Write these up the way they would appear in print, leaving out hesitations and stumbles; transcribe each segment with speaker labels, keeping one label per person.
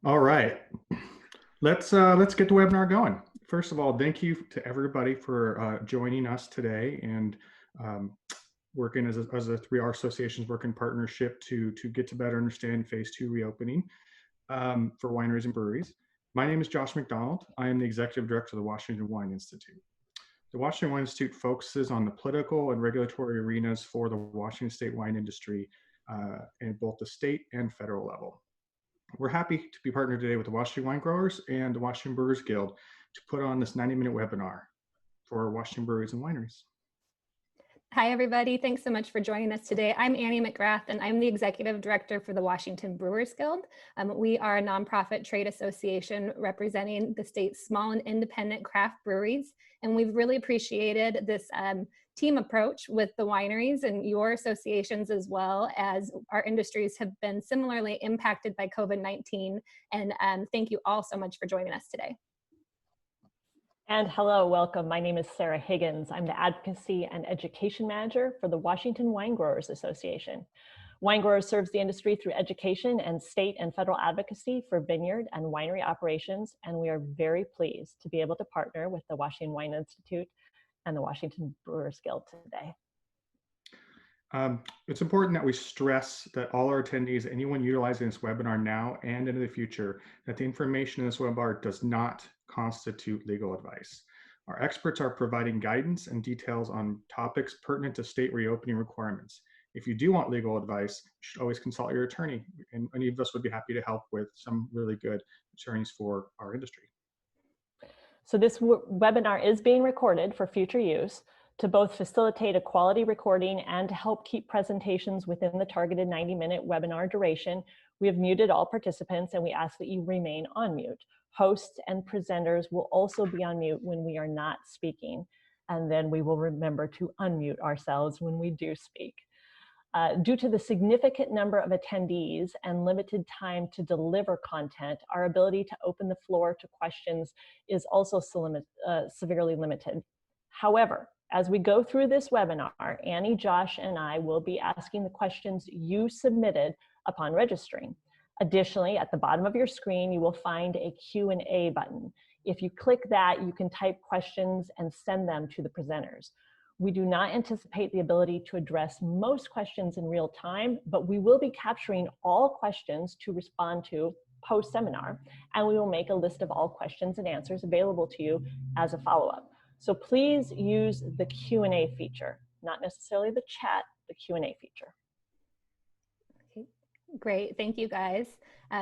Speaker 1: All right, let's get the webinar going. First of all, thank you to everybody for joining us today and um, working as a 3R Association's work in partnership to get to better understand phase 2 reopening for wineries and breweries. My name is Josh McDonald. I am the Executive Director of the Washington Wine Institute. The Washington Wine Institute focuses on the political and regulatory arenas for the Washington state wine industry in both the state and federal level. We're happy to be partnered today with the Washington Winegrowers and the Washington Brewers Guild to put on this 90-minute webinar for Washington breweries and wineries.
Speaker 2: Hi, everybody. Thanks so much for joining us today. I'm Annie McGrath, and I'm the Executive Director for the Washington Brewers Guild. We are a nonprofit trade association representing the state's small and independent craft breweries, and we've really appreciated this team approach with the wineries and your associations, as well as our industries have been similarly impacted by COVID-19. And thank you all so much for joining us today.
Speaker 3: And hello, welcome. My name is Sarah Higgins. I'm the Advocacy and Education Manager for the Washington Winegrowers Association. Winegrowers serves the industry through education and state and federal advocacy for vineyard and winery operations, and we are very pleased to be able to partner with the Washington Wine Institute and the Washington Brewers Guild today.
Speaker 1: It's important that we stress that all our attendees, anyone utilizing this webinar now and into the future, that the information in this webinar does not constitute legal advice. Our experts are providing guidance and details on topics pertinent to state reopening requirements. If you do want legal advice, you should always consult your attorney, and any of us would be happy to help with some really good attorneys for our industry.
Speaker 3: So this webinar is being recorded for future use to both facilitate a quality recording and to help keep presentations within the targeted 90-minute webinar duration. We have muted all participants and we ask that you remain on mute. Hosts and presenters will also be on mute when we are not speaking, and then we will remember to unmute ourselves when we do speak. Due to the significant number of attendees and limited time to deliver content, our ability to open the floor to questions is also severely limited. However, as we go through this webinar, Annie, Josh, and I will be asking the questions you submitted upon registering. Additionally, at the bottom of your screen, you will find a Q&A button. If you click that, you can type questions and send them to the presenters. We do not anticipate the ability to address most questions in real time, but we will be capturing all questions to respond to post-seminar, and we will make a list of all questions and answers available to you as a follow-up. So please use the Q&A feature, not necessarily the chat, the Q&A feature.
Speaker 2: Okay, great, thank you guys.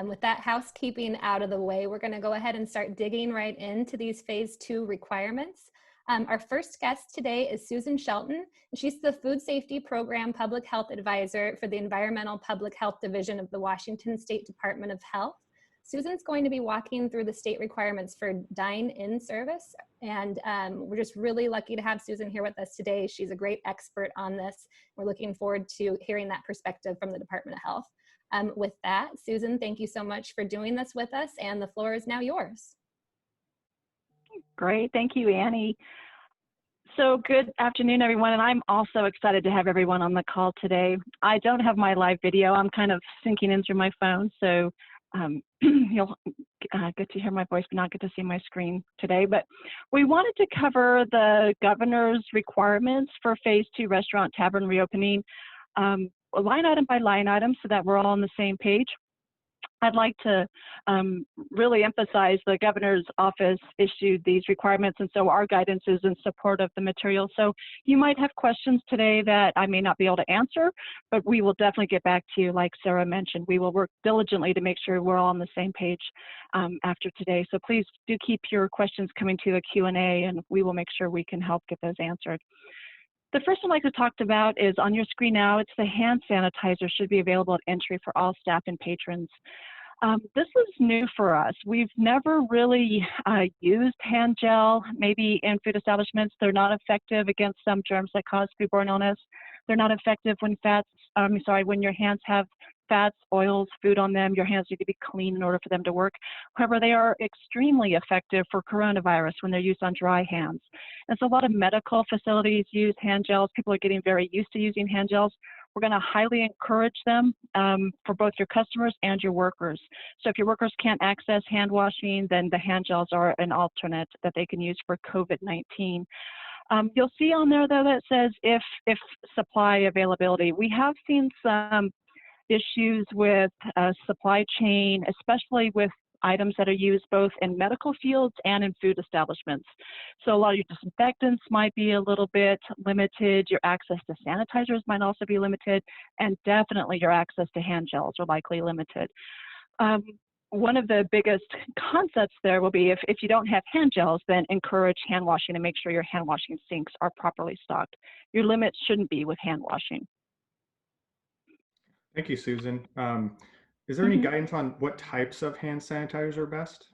Speaker 2: With that housekeeping out of the way, we're gonna go ahead and start digging right into these phase 2 requirements. Our first guest today is Susan Shelton. She's the Food Safety Program Public Health Advisor for the Environmental Public Health Division of the Washington State Department of Health. Susan's going to be walking through the state requirements for dine-in service, and we're just really lucky to have Susan here with us today. She's a great expert on this. We're looking forward to hearing that perspective from the Department of Health. With that, Susan, thank you so much for doing this with us, and the floor is now yours.
Speaker 4: Great, thank you, Annie. So good afternoon, everyone, and I'm also excited to have everyone on the call today. I don't have my live video. I'm kind of syncing in through my phone, so you'll get to hear my voice but not get to see my screen today. But we wanted to cover the governor's requirements for phase 2 restaurant tavern reopening line item by line item so that we're all on the same page. I'd like to really emphasize the governor's office issued these requirements, and so our guidance is in support of the material. So you might have questions today that I may not be able to answer, but we will definitely get back to you. Like Sarah mentioned, we will work diligently to make sure we're all on the same page after today. So please do keep your questions coming to the Q&A, and we will make sure we can help get those answered. The first one I'd like to talk about is on your screen now. It's the hand sanitizer should be available at entry for all staff and patrons. This is new for us. We've never really used hand gel, maybe in food establishments. They're not effective against some germs that cause foodborne illness. They're not effective when when your hands have fats, oils, food on them. Your hands need to be clean in order for them to work. However, they are extremely effective for coronavirus when they're used on dry hands. And so a lot of medical facilities use hand gels. People are getting very used to using hand gels. we're going to highly encourage them for both your customers and your workers. So if your workers can't access hand washing, then the hand gels are an alternate that they can use for COVID-19. You'll see on there, though, that says if supply availability. We have seen some issues with supply chain, especially with items that are used both in medical fields and in food establishments. So a lot of your disinfectants might be a little bit limited, your access to sanitizers might also be limited, and definitely your access to hand gels are likely limited. One of the biggest concepts there will be if you don't have hand gels, then encourage hand washing and make sure your hand washing sinks are properly stocked. Your limit shouldn't be with hand washing.
Speaker 1: Thank you, Susan. Is there any guidance on what types of hand sanitizers are best?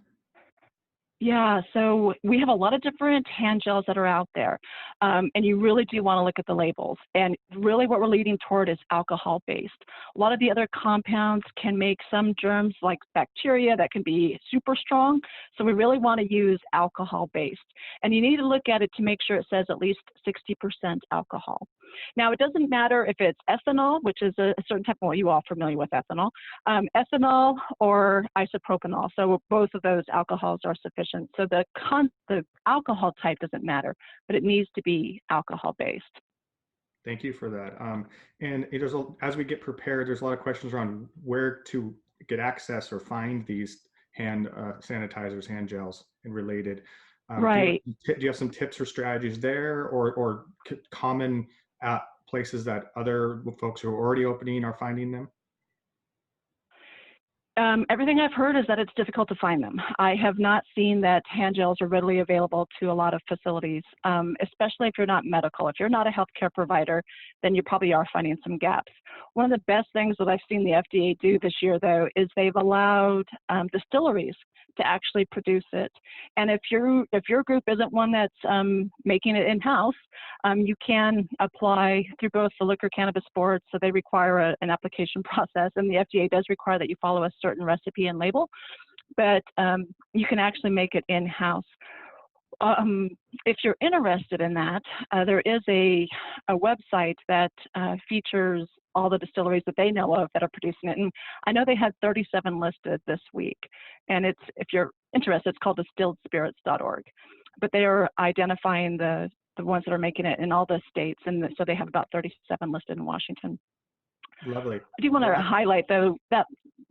Speaker 4: Yeah, so we have a lot of different hand gels that are out there, and you really do want to look at the labels. And really what we're leading toward is alcohol-based. A lot of the other compounds can make some germs like bacteria that can be super strong, so we really want to use alcohol-based. And you need to look at it to make sure it says at least 60% alcohol. Now, it doesn't matter if it's ethanol, which is a certain type of, well, you all familiar with ethanol, ethanol or isopropanol. So both of those alcohols are sufficient. So the alcohol type doesn't matter, but it needs to be alcohol-based.
Speaker 1: Thank you for that. And as we get prepared, there's a lot of questions around where to get access or find these hand sanitizers, hand gels, and related.
Speaker 4: Right.
Speaker 1: Do you have some tips or strategies there, or common places that other folks who are already opening are finding them?
Speaker 4: Everything I've heard is that it's difficult to find them. I have not seen that hand gels are readily available to a lot of facilities, especially if you're not medical. If you're not a healthcare provider, then you probably are finding some gaps. One of the best things that I've seen the FDA do this year, though, is they've allowed distilleries to actually produce it. And if your group isn't one that's making it in-house, you can apply through both the Liquor Cannabis Board, so they require an application process, and the FDA does require that you follow a certain recipe and label, but you can actually make it in-house. If you're interested in that, there is a website that features all the distilleries that they know of that are producing it. And I know they had 37 listed this week. And if you're interested, it's called distilledspirits.org. But they are identifying the ones that are making it in all the states. And so they have about 37 listed in Washington.
Speaker 1: Lovely.
Speaker 4: I do want to highlight, though,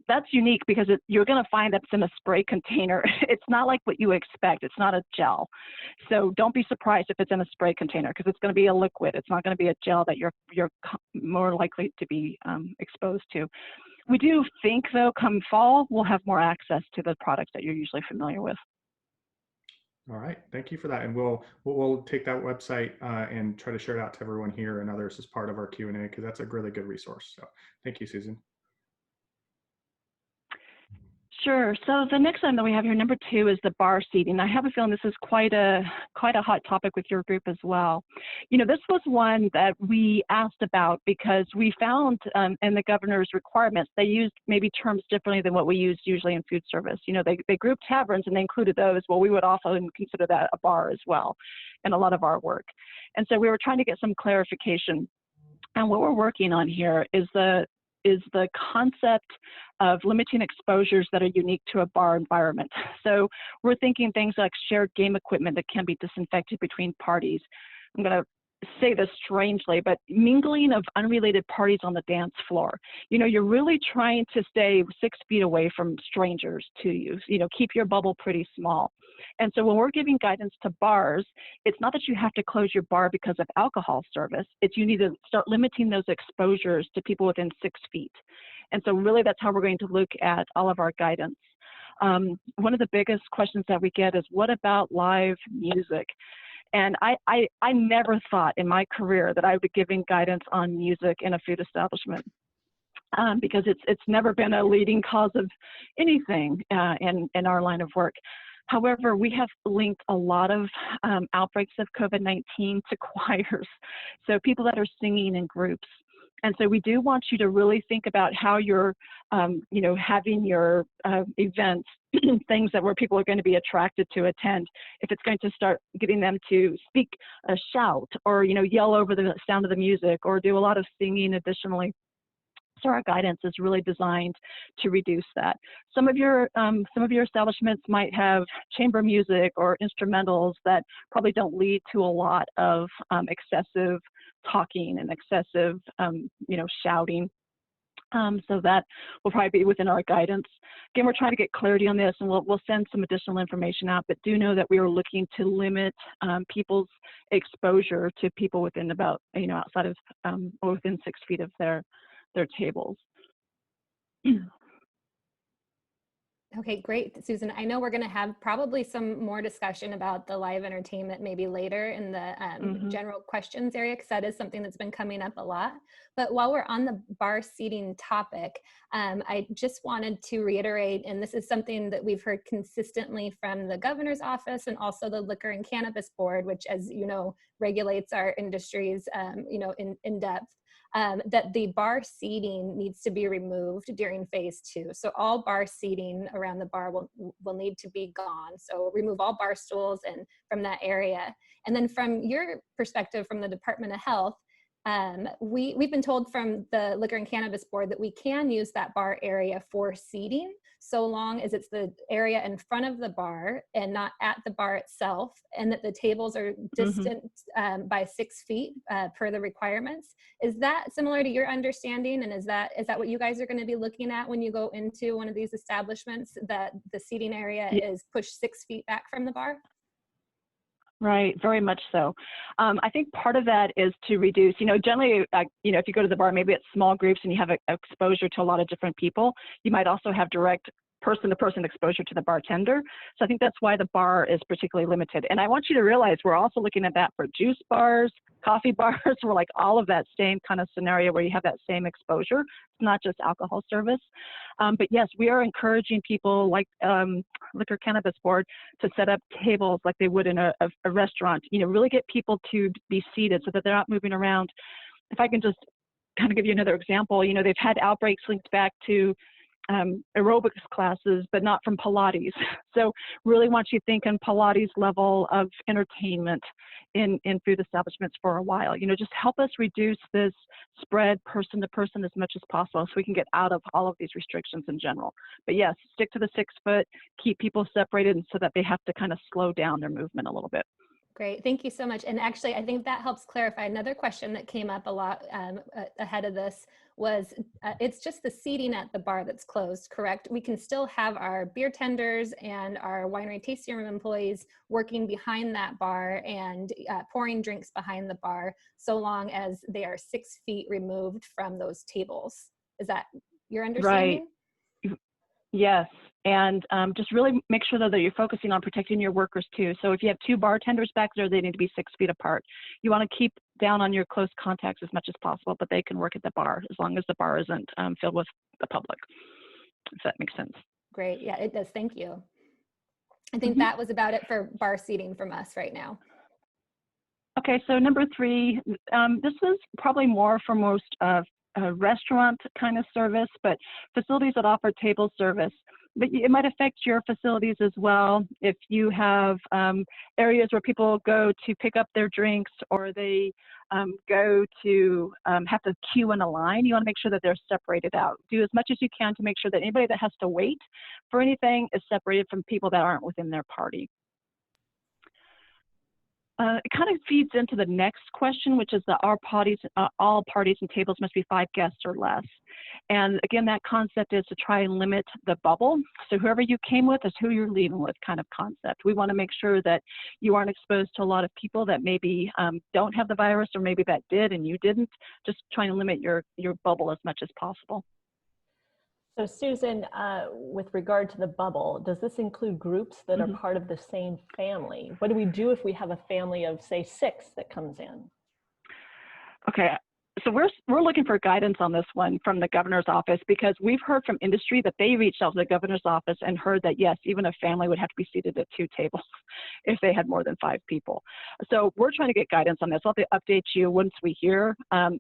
Speaker 4: that's unique because you're going to find that it's in a spray container. It's not like what you expect. It's not a gel. So don't be surprised if it's in a spray container because it's going to be a liquid. It's not going to be a gel that you're more likely to be exposed to. We do think, though, come fall, we'll have more access to the products that you're usually familiar with.
Speaker 1: All right, thank you for that. And we'll take that website and try to share it out to everyone here and others as part of our Q&A because that's a really good resource. So thank you, Susan.
Speaker 4: Sure. So the next item that we have here, number 2, is the bar seating. I have a feeling this is quite a hot topic with your group as well. You know, this was one that we asked about because we found in the governor's requirements, they used maybe terms differently than what we use usually in food service. You know, they grouped taverns and they included those. Well, we would often consider that a bar as well in a lot of our work. And so we were trying to get some clarification. And what we're working on here is the concept of limiting exposures that are unique to a bar environment. So we're thinking things like shared game equipment that can be disinfected between parties. I'm going to say this strangely, but mingling of unrelated parties on the dance floor. You know, you're really trying to stay 6 feet away from strangers to you. You know, keep your bubble pretty small. And so when we're giving guidance to bars, it's not that you have to close your bar because of alcohol service. It's you need to start limiting those exposures to people within 6 feet. And so really that's how we're going to look at all of our guidance. One of the biggest questions that we get is, what about live music? And I never thought in my career that I would be giving guidance on music in a food establishment because it's never been a leading cause of anything in our line of work. However, we have linked a lot of outbreaks of COVID-19 to choirs. So people that are singing in groups. And so we do want you to really think about how you're, having your events, things that where people are going to be attracted to attend. If it's going to start getting them to speak, shout, or, yell over the sound of the music, or do a lot of singing additionally. So our guidance is really designed to reduce that. Some of your establishments might have chamber music or instrumentals that probably don't lead to a lot of excessive talking and excessive, shouting. So that will probably be within our guidance. Again, we're trying to get clarity on this, and we'll send some additional information out, but do know that we are looking to limit people's exposure to people within about, outside of, or within 6 feet of their tables.
Speaker 2: Okay, great, Susan. I know we're going to have probably some more discussion about the live entertainment maybe later in the general questions area, because that is something that's been coming up a lot. But while we're on the bar seating topic, I just wanted to reiterate, and this is something that we've heard consistently from the governor's office and also the Liquor and Cannabis Board, which, as you know, regulates our industries, in depth. That the bar seating needs to be removed during phase 2. So all bar seating around the bar will need to be gone. So remove all bar stools and from that area. And then from your perspective, from the Department of Health, we've been told from the Liquor and Cannabis Board that we can use that bar area for seating, so long as it's the area in front of the bar and not at the bar itself, and that the tables are distant by 6 feet per the requirements. Is that similar to your understanding? And is that what you guys are going to be looking at when you go into one of these establishments, that the seating area is pushed 6 feet back from the bar?
Speaker 4: Right, very much so. I think part of that is to reduce, generally, if you go to the bar, maybe it's small groups and you have exposure to a lot of different people, you might also have direct person-to-person exposure to the bartender. So I think that's why the bar is particularly limited. And I want you to realize we're also looking at that for juice bars, coffee bars, we're like all of that same kind of scenario where you have that same exposure. It's not just alcohol service. But yes, we are encouraging people like Liquor Cannabis Board to set up tables like they would in a restaurant, really get people to be seated so that they're not moving around. If I can just kind of give you another example, they've had outbreaks linked back to aerobics classes, but not from Pilates. So really want you to think in Pilates level of entertainment in food establishments for a while. Just help us reduce this spread person to person as much as possible so we can get out of all of these restrictions in general. But yes, stick to the 6 foot, keep people separated and so that they have to kind of slow down their movement a little bit.
Speaker 2: Great, thank you so much. And actually, I think that helps clarify another question that came up a lot ahead of this was, it's just the seating at the bar that's closed, correct? We can still have our beer tenders and our winery tasting room employees working behind that bar and pouring drinks behind the bar, so long as they are 6 feet removed from those tables. Is that your understanding?
Speaker 4: Right. Yes, and just really make sure though that you're focusing on protecting your workers too. So if you have 2 bartenders back there, they need to be 6 feet apart. You want to keep down on your close contacts as much as possible, but they can work at the bar as long as the bar isn't filled with the public, if that makes sense.
Speaker 2: Great, yeah, it does, thank you. I think that was about it for bar seating from us right now.
Speaker 4: Okay, so number 3, this is probably more for most restaurant kind of service, but facilities that offer table service. But it might affect your facilities as well if you have areas where people go to pick up their drinks or they go to have to queue in a line. You want to make sure that they're separated out. Do as much as you can to make sure that anybody that has to wait for anything is separated from people that aren't within their party. It kind of feeds into the next question, which is that all parties and tables must be 5 guests or less. And again, that concept is to try and limit the bubble. So whoever you came with is who you're leaving with kind of concept. We want to make sure that you aren't exposed to a lot of people that maybe don't have the virus or maybe that did and you didn't. Just trying to limit your bubble as much as possible.
Speaker 3: So Susan, with regard to the bubble, does this include groups that are part of the same family? What do we do if we have a family of, say, 6 that comes in?
Speaker 4: Okay, so we're looking for guidance on this one from the governor's office, because we've heard from industry that they reached out to the governor's office and heard that, yes, even a family would have to be seated at 2 tables if they had more than 5 people. So we're trying to get guidance on this. I'll have to update you once we hear.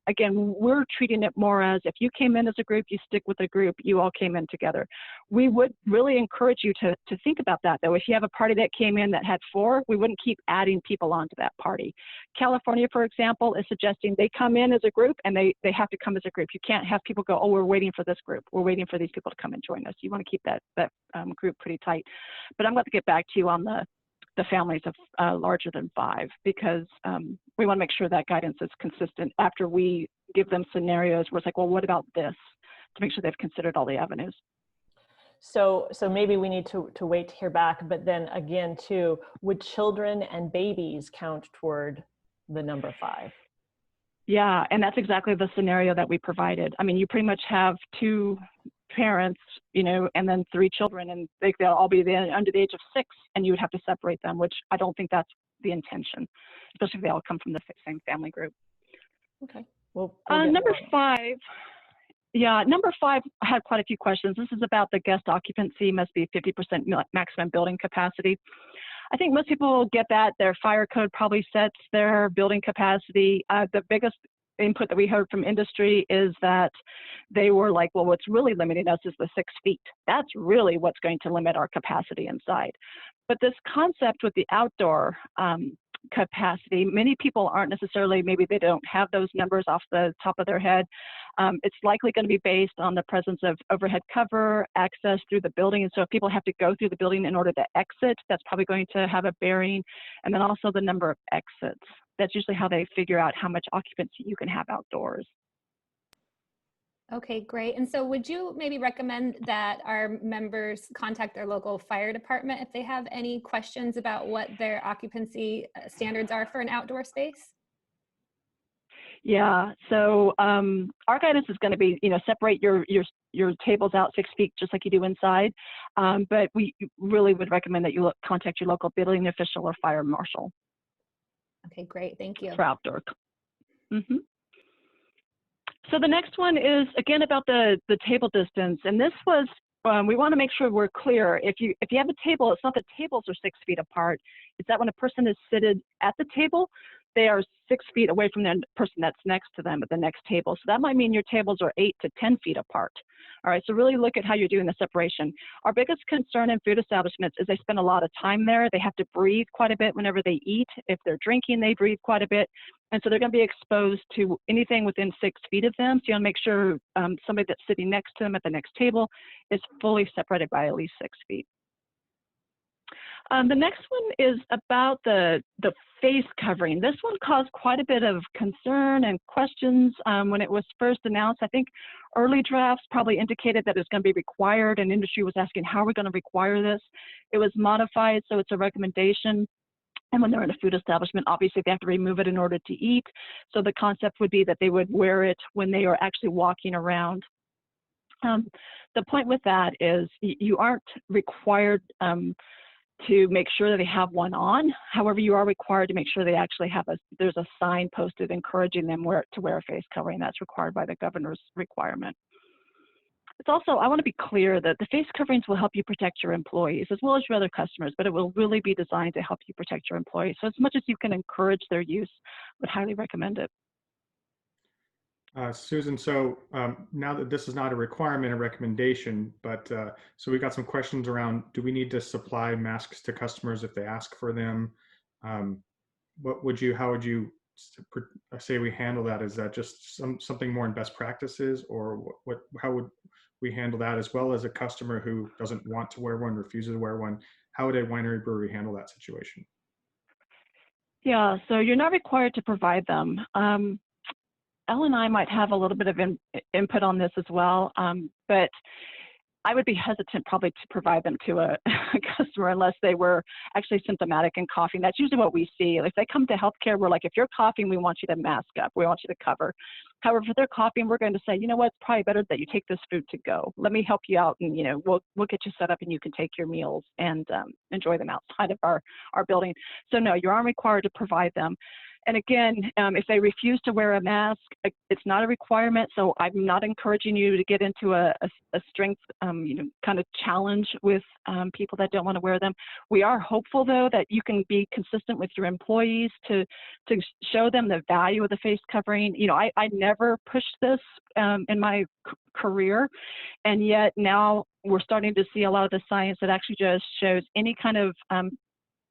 Speaker 4: Again, we're treating it more as if you came in as a group, you stick with a group, you all came in together. We would really encourage you to think about that, though. If you have a party that came in that had 4, we wouldn't keep adding people onto that party. California, for example, is suggesting they come in as a group and they have to come as a group. You can't have people go, oh, we're waiting for this group. We're waiting for these people to come and join us. You want to keep that group pretty tight. But I'm going to get back to you on the families of larger than 5, because we want to make sure that guidance is consistent after we give them scenarios where it's like, well, what about this? To make sure they've considered all the avenues.
Speaker 3: So maybe we need to wait to hear back, but then again, too, would children and babies count toward the number 5?
Speaker 4: Yeah, and that's exactly the scenario that we provided. I mean, you pretty much have 2 parents, you know, and then 3 children, and they'll all be under the age of 6, and you would have to separate them, which I don't think that's the intention, especially if they all come from the same family group.
Speaker 3: Okay. Well,
Speaker 4: number 5. Yeah, number 5 had quite a few questions. This is about the guest occupancy must be 50% maximum building capacity. I think most people get that. Their fire code probably sets their building capacity. The biggest input that we heard from industry is that they were like, well, what's really limiting us is the 6 feet. That's really what's going to limit our capacity inside. But this concept with the outdoor capacity, many people aren't necessarily, maybe they don't have those numbers off the top of their head. It's likely going to be based on the presence of overhead cover, access through the building. And so if people have to go through the building in order to exit, that's probably going to have a bearing. And then also the number of exits. That's usually how they figure out how much occupancy you can have outdoors.
Speaker 2: Okay, great. And so would you maybe recommend that our members contact their local fire department if they have any questions about what their occupancy standards are for an outdoor space?
Speaker 4: Yeah, so our guidance is going to be, you know, separate your tables out 6 feet just like you do inside. But we really would recommend that you contact your local building official or fire marshal.
Speaker 2: Okay, great. Thank you.
Speaker 4: For outdoor. Mm-hmm. So the next one is, again, about the table distance. And this was, we want to make sure we're clear. If you have a table, it's not that tables are 6 feet apart. It's that when a person is seated at the table, they are 6 feet away from the person that's next to them at the next table. So that might mean your tables are 8 to 10 feet apart. All right, so really look at how you're doing the separation. Our biggest concern in food establishments is they spend a lot of time there. They have to breathe quite a bit whenever they eat. If they're drinking, they breathe quite a bit. And so they're going to be exposed to anything within 6 feet of them. So you want to make sure somebody that's sitting next to them at the next table is fully separated by at least 6 feet. The next one is about the face covering. This one caused quite a bit of concern and questions when it was first announced. I think early drafts probably indicated that it's going to be required, and industry was asking, how are we going to require this? It was modified, so it's a recommendation. And when they're in a food establishment, obviously they have to remove it in order to eat. So the concept would be that they would wear it when they are actually walking around. The point with that is you aren't required to make sure that they have one on. However, you are required to make sure they actually have there's a sign posted encouraging them to wear a face covering. That's required by the governor's requirement. It's also, I want to be clear that the face coverings will help you protect your employees as well as your other customers, but it will really be designed to help you protect your employees. So as much as you can encourage their use, I would highly recommend it.
Speaker 1: Susan, so now that this is not a requirement, a recommendation, but so we've got some questions around, do we need to supply masks to customers if they ask for them? How would you say we handle that? Is that just something more in best practices, or how would we handle that, as well as a customer who doesn't want to wear one, refuses to wear one? How would a winery brewery handle that situation?
Speaker 4: Yeah, so you're not required to provide them. Elle and I might have a little bit of input on this as well, but I would be hesitant probably to provide them to a customer unless they were actually symptomatic and coughing. That's usually what we see. If they come to healthcare, we're like, if you're coughing, we want you to mask up. We want you to cover. However, if they're coughing, we're going to say, you know what, it's probably better that you take this food to go. Let me help you out, and we'll get you set up, and you can take your meals and enjoy them outside of our building. So no, you aren't required to provide them. And again, if they refuse to wear a mask, it's not a requirement. So I'm not encouraging you to get into a strength, kind of challenge with people that don't want to wear them. We are hopeful, though, that you can be consistent with your employees to show them the value of the face covering. I never pushed this in my career, and yet now we're starting to see a lot of the science that actually just shows any kind of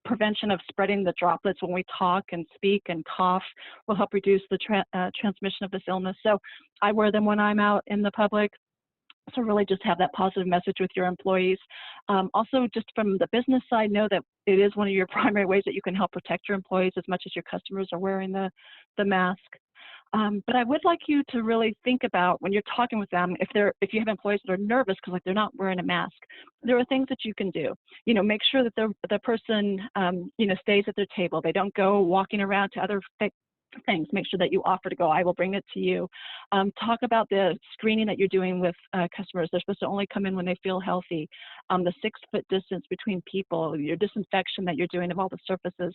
Speaker 4: prevention of spreading the droplets when we talk and speak and cough will help reduce the transmission of this illness. So I wear them when I'm out in the public. So really just have that positive message with your employees. Also, just from the business side, know that it is one of your primary ways that you can help protect your employees as much as your customers are wearing the mask. But I would like you to really think about when you're talking with them, if you have employees that are nervous because they're not wearing a mask, there are things that you can do. Make sure that the person stays at their table. They don't go walking around to other things. Make sure that you offer to go, I will bring it to you. Talk about the screening that you're doing with customers. They're supposed to only come in when they feel healthy. The 6-foot distance between people, your disinfection that you're doing of all the surfaces.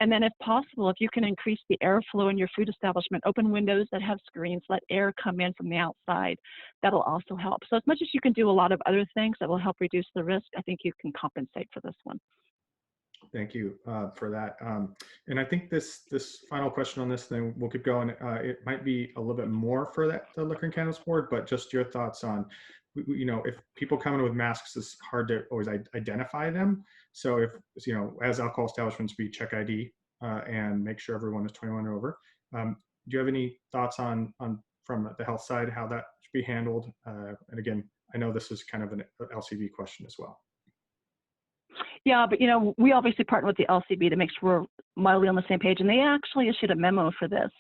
Speaker 4: And then if possible, if you can increase the airflow in your food establishment, open windows that have screens, let air come in from the outside. That'll also help. So as much as you can do a lot of other things that will help reduce the risk, I think you can compensate for this one.
Speaker 1: Thank you for that. And I think this final question on this thing, we'll keep going. It might be a little bit more for the Liquor and Cannabis Board, but just your thoughts on, if people come in with masks, it's hard to always identify them. So if, as alcohol establishments, we check ID and make sure everyone is 21 or over. Do you have any thoughts on from the health side, how that should be handled? And again, I know this is kind of an LCB question as well.
Speaker 4: Yeah, but we obviously partner with the LCB to make sure we're mildly on the same page, and they actually issued a memo for this.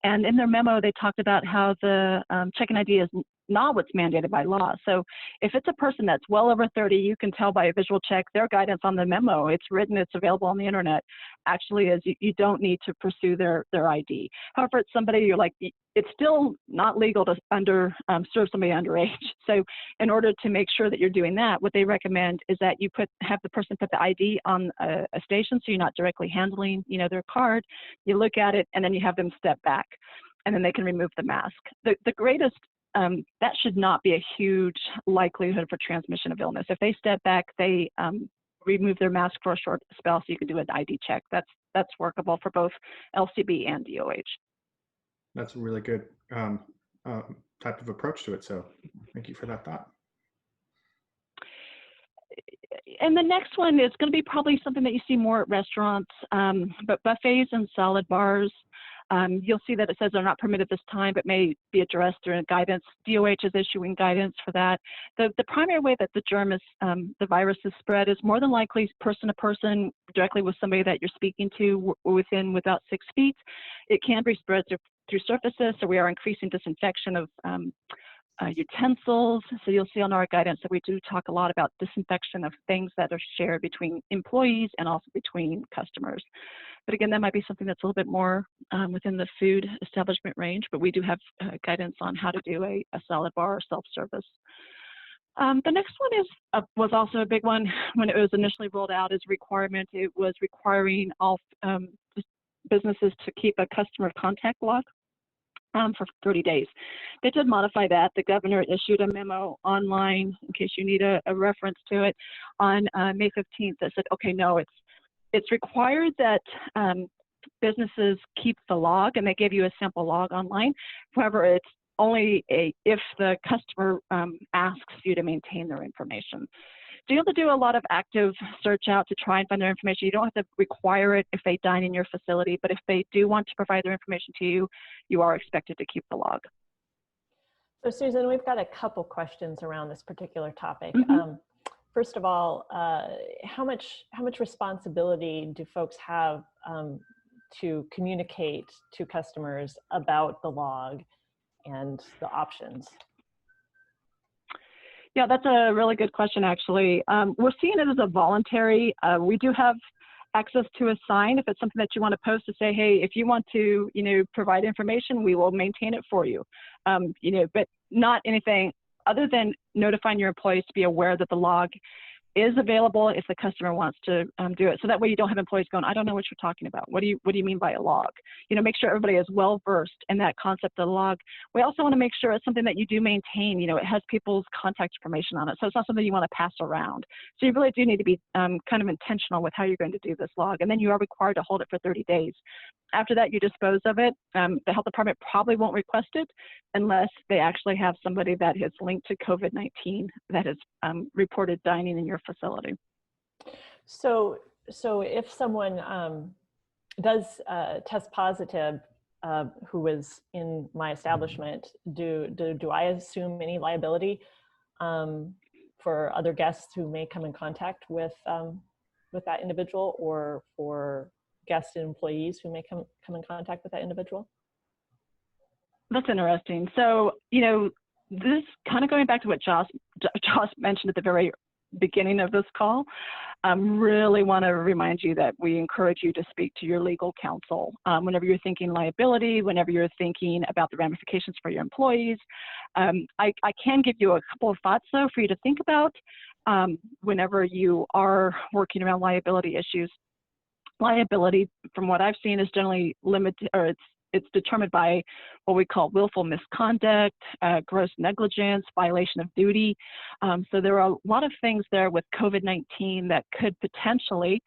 Speaker 4: And in their memo, they talked about how the check-in ID is not what's mandated by law. So if it's a person that's well over 30, you can tell by a visual check. Their guidance on the memo, it's written, it's available on the internet, actually is you don't need to pursue their ID. However, it's somebody you're like, it's still not legal to serve somebody underage. So in order to make sure that you're doing that, what they recommend is that you have the person put the ID on a station, so you're not directly handling, their card. You look at it, and then you have them step back, and then they can remove the mask. The greatest, that should not be a huge likelihood for transmission of illness. If they step back, they remove their mask for a short spell, so you can do an ID check. That's workable for both LCB and DOH.
Speaker 1: That's a really good type of approach to it. So thank you for that thought.
Speaker 4: And the next one is going to be probably something that you see more at restaurants, but buffets and salad bars. You'll see that it says they're not permitted this time, but may be addressed during guidance. DOH is issuing guidance for that. The primary way that the germ is, the virus is spread is more than likely person to person, directly with somebody that you're speaking to within about 6 feet. It can be spread through surfaces, so we are increasing disinfection of utensils. So you'll see on our guidance that we do talk a lot about disinfection of things that are shared between employees and also between customers. But again, that might be something that's a little bit more within the food establishment range, but we do have guidance on how to do a salad bar or self-service. The next one was also a big one when it was initially rolled out as a requirement. It was requiring all businesses to keep a customer contact log for 30 days. They did modify that. The governor issued a memo online, in case you need a reference to it, on May 15th that said, okay, no, it's required that businesses keep the log, and they give you a sample log online. However, it's only if the customer asks you to maintain their information. So you have to do a lot of active search out to try and find their information. You don't have to require it if they dine in your facility, but if they do want to provide their information to you, you are expected to keep the log.
Speaker 3: So Susan, we've got a couple questions around this particular topic.
Speaker 4: Mm-hmm.
Speaker 3: First of all, how much responsibility do folks have to communicate to customers about the log and the options?
Speaker 4: Yeah, that's a really good question, actually. We're seeing it as a voluntary. We do have access to a sign if it's something that you want to post to say, hey, if you want to, provide information, we will maintain it for you. But not anything other than notifying your employees to be aware that the log is available if the customer wants to do it. So that way you don't have employees going, I don't know what you're talking about. What do you mean by a log? You know, make sure everybody is well versed in that concept of log. We also want to make sure it's something that you do maintain. You know, it has people's contact information on it. So it's not something you want to pass around. So you really do need to be kind of intentional with how you're going to do this log. And then you are required to hold it for 30 days. After that, you dispose of it. The health department probably won't request it unless they actually have somebody that is linked to COVID-19 that has reported dining in your facility.
Speaker 3: So if someone does test positive, who is in my establishment, do I assume any liability for other guests who may come in contact with that individual, or for guests and employees who may come in contact with that individual?
Speaker 4: That's interesting. So, you know, this kind of going back to what Josh mentioned at the very beginning of this call, really want to remind you that we encourage you to speak to your legal counsel whenever you're thinking liability, whenever you're thinking about the ramifications for your employees. I can give you a couple of thoughts, though, for you to think about whenever you are working around liability issues. Liability, from what I've seen, is generally limited, or it's determined by what we call willful misconduct, gross negligence, violation of duty. So there are a lot of things there with COVID-19 that could potentially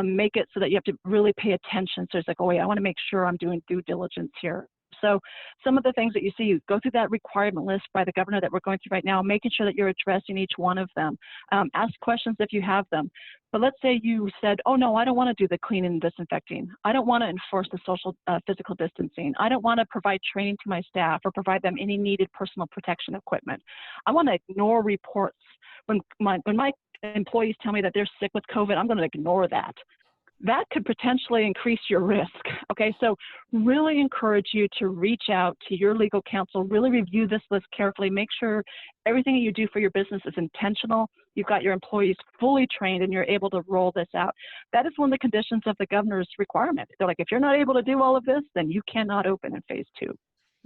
Speaker 4: make it so that you have to really pay attention. So it's like, oh wait, I want to make sure I'm doing due diligence here. So some of the things that you see, you go through that requirement list by the governor that we're going through right now, making sure that you're addressing each one of them. Ask questions if you have them. But let's say you said, oh no, I don't want to do the cleaning and disinfecting. I don't want to enforce the social physical distancing. I don't want to provide training to my staff or provide them any needed personal protection equipment. I want to ignore reports. When my employees tell me that they're sick with COVID, I'm going to ignore that. That could potentially increase your risk. Okay, so really encourage you to reach out to your legal counsel, really review this list carefully, make sure everything you do for your business is intentional, you've got your employees fully trained, and you're able to roll this out. That is one of the conditions of the governor's requirement. They're like, if you're not able to do all of this, then you cannot open in phase 2.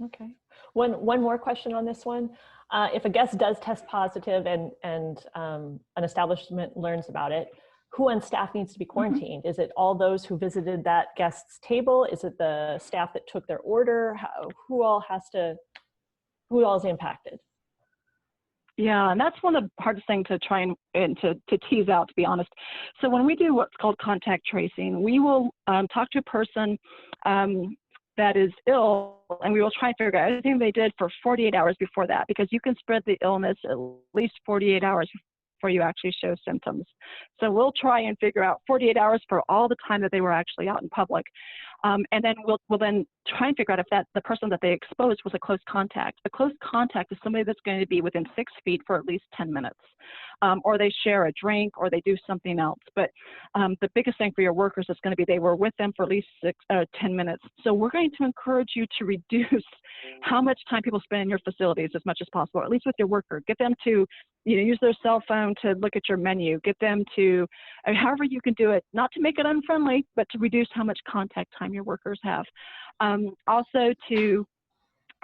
Speaker 3: Okay. One more question on this one. If a guest does test positive and an establishment learns about it, who on staff needs to be quarantined? Mm-hmm. Is it all those who visited that guest's table? Is it the staff that took their order? Who all is impacted?
Speaker 4: Yeah, and that's one of the hardest things to try and to tease out, to be honest. So when we do what's called contact tracing, we will talk to a person that is ill, and we will try and figure out everything they did for 48 hours before that, because you can spread the illness at least 48 hours before you actually show symptoms. So we'll try and figure out 48 hours for all the time that they were actually out in public. And then we'll then try and figure out if the person that they exposed was a close contact. A close contact is somebody that's going to be within 6 feet for at least 10 minutes. Or they share a drink, or they do something else. But the biggest thing for your workers is going to be they were with them for at least 10 minutes. So we're going to encourage you to reduce how much time people spend in your facilities as much as possible, or at least with your worker. Get them to use their cell phone to look at your menu. Get them to, however you can do it, not to make it unfriendly, but to reduce how much contact time your workers have. Also to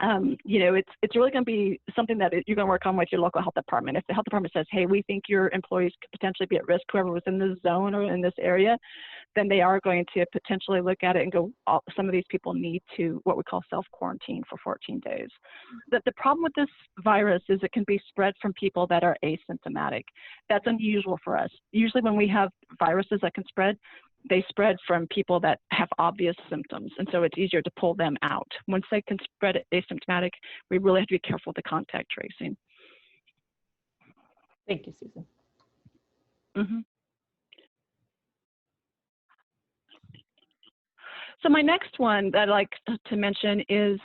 Speaker 4: it's really going to be something that you're going to work on with your local health department. If the health department says, hey, we think your employees could potentially be at risk, whoever was in this zone or in this area, then they are going to potentially look at it and go, some of these people need to what we call self-quarantine for 14 days. The problem with this virus is it can be spread from people that are asymptomatic. That's unusual for us. Usually when we have viruses that can spread, they spread from people that have obvious symptoms, and so it's easier to pull them out. Once they can spread asymptomatic, we really have to be careful with the contact tracing.
Speaker 3: Thank you, Susan.
Speaker 4: Mm-hmm. So my next one that I'd like to mention is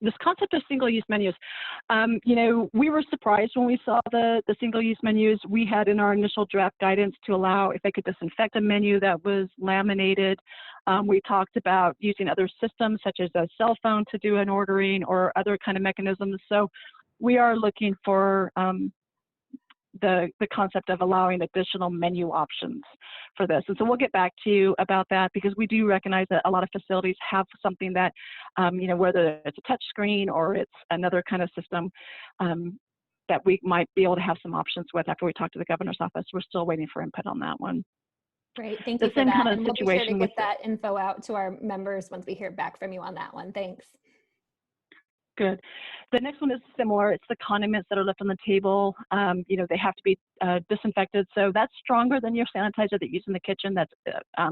Speaker 4: this concept of single-use menus. We were surprised when we saw the single-use menus. We had in our initial draft guidance to allow if they could disinfect a menu that was laminated. We talked about using other systems such as a cell phone to do an ordering or other kind of mechanisms. So we are looking for the concept of allowing additional menu options for this. And so we'll get back to you about that, because we do recognize that a lot of facilities have something that, whether it's a touch screen or it's another kind of system, that we might be able to have some options with after we talk to the governor's office. We're still waiting for input on that one.
Speaker 2: Great, thank
Speaker 4: The
Speaker 2: you for
Speaker 4: same
Speaker 2: that.
Speaker 4: kind of
Speaker 2: And we'll be sure to
Speaker 4: situation
Speaker 2: get
Speaker 4: with
Speaker 2: that info out to our members once we hear back from you on that one. Thanks.
Speaker 4: Good. The next one is similar. It's the condiments that are left on the table. You know, they have to be disinfected. So that's stronger than your sanitizer that you use in the kitchen. That's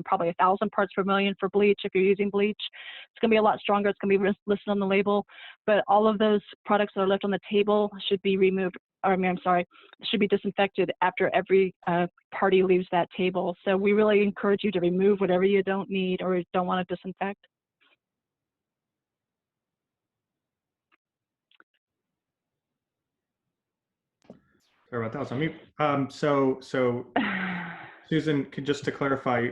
Speaker 4: probably 1,000 parts per million for bleach. If you're using bleach, it's going to be a lot stronger. It's going to be listed on the label. But all of those products that are left on the table should be removed. Or, I'm sorry, should be disinfected after every party leaves that table. So we really encourage you to remove whatever you don't need or don't want to disinfect.
Speaker 1: Sorry about that. Was on mute. So Susan, just to clarify,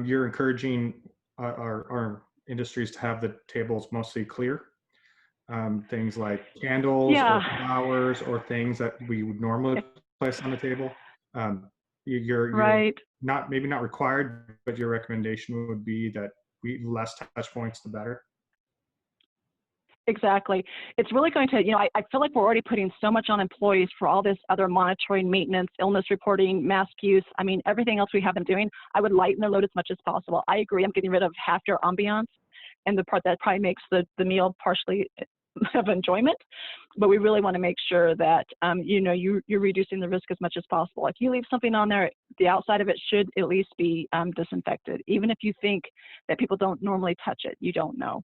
Speaker 1: you're encouraging our industries to have the tables mostly clear. Things like candles or flowers or things that we would normally place on the table. You're
Speaker 4: right.
Speaker 1: maybe not required, but your recommendation would be that less touch points, the better.
Speaker 4: Exactly. It's really going to, you know, I feel like we're already putting so much on employees for all this other monitoring, maintenance, illness reporting, mask use. I mean, everything else we have them doing, I would lighten their load as much as possible. I agree. I'm getting rid of half your ambiance and the part that probably makes the meal partially of enjoyment. But we really want to make sure that, you know, you're reducing the risk as much as possible. If you leave something on there, the outside of it should at least be disinfected. Even if you think that people don't normally touch it, you don't know.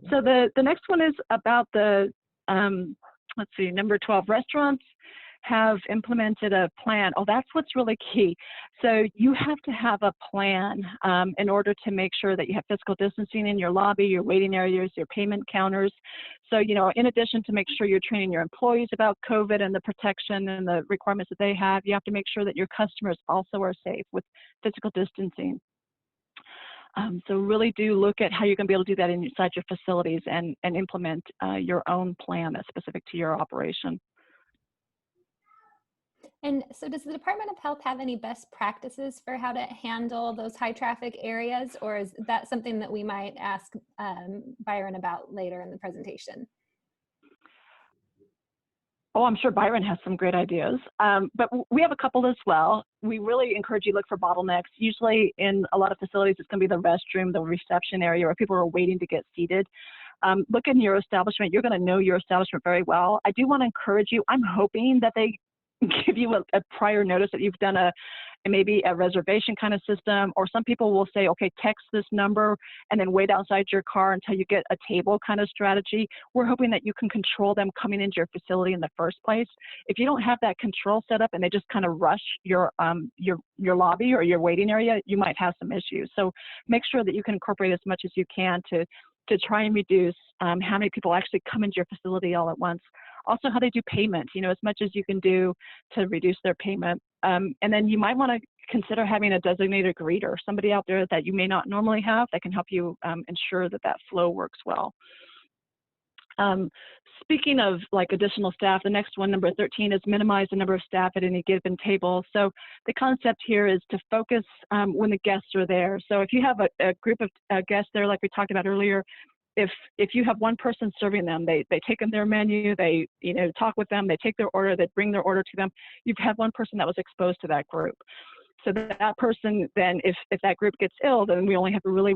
Speaker 4: So the next one is about the, let's see, number 12, restaurants have implemented a plan. Oh, that's what's really key. So you have to have a plan in order to make sure that you have physical distancing in your lobby, your waiting areas, your payment counters. So, you know, in addition to make sure you're training your employees about COVID and the protection and the requirements that they have, you have to make sure that your customers also are safe with physical distancing. So really do look at how you're going to be able to do that inside your facilities and implement your own plan that's specific to your operation.
Speaker 2: And so does the Department of Health have any best practices for how to handle those high traffic areas, or is that something that we might ask Byron about later in the presentation?
Speaker 4: Oh, I'm sure Byron has some great ideas, but we have a couple as well. We really encourage you to look for bottlenecks. Usually in a lot of facilities, it's going to be the restroom, the reception area, where people are waiting to get seated. Look in your establishment. You're going to know your establishment very well. I do want to encourage you. I'm hoping that they give you a prior notice that you've done maybe a reservation kind of system, or some people will say, okay, text this number and then wait outside your car until you get a table kind of strategy. We're hoping that you can control them coming into your facility in the first place. If you don't have that control set up and they just kind of rush your lobby or your waiting area, you might have some issues. So make sure that you can incorporate as much as you can to try and reduce how many people actually come into your facility all at once. Also, how they do payment, you know, as much as you can do to reduce their payment. And then you might want to consider having a designated greeter, somebody out there that you may not normally have that can help you ensure that that flow works well. Speaking of like additional staff, the next one, number 13, is minimize the number of staff at any given table. So the concept here is to focus when the guests are there. So if you have a group of guests there, like we talked about earlier, if you have one person serving them, they take in their menu, they talk with them, they take their order, they bring their order to them. You've had one person that was exposed to that group. So that person then, if that group gets ill, then we only have to really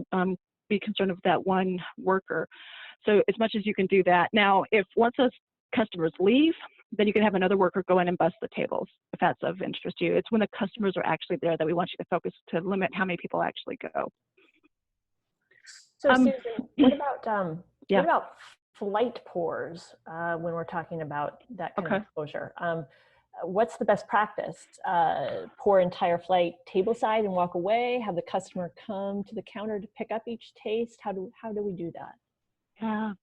Speaker 4: be concerned with that one worker. So as much as you can do that. Now, if once those customers leave, then you can have another worker go in and bus the tables if that's of interest to you. It's when the customers are actually there that we want you to focus to limit how many people actually go.
Speaker 3: So Susan, what about flight pours when we're talking about that kind of exposure? What's the best practice? Pour entire flight tableside and walk away? Have the customer come to the counter to pick up each taste? How do we do that?
Speaker 4: Yeah,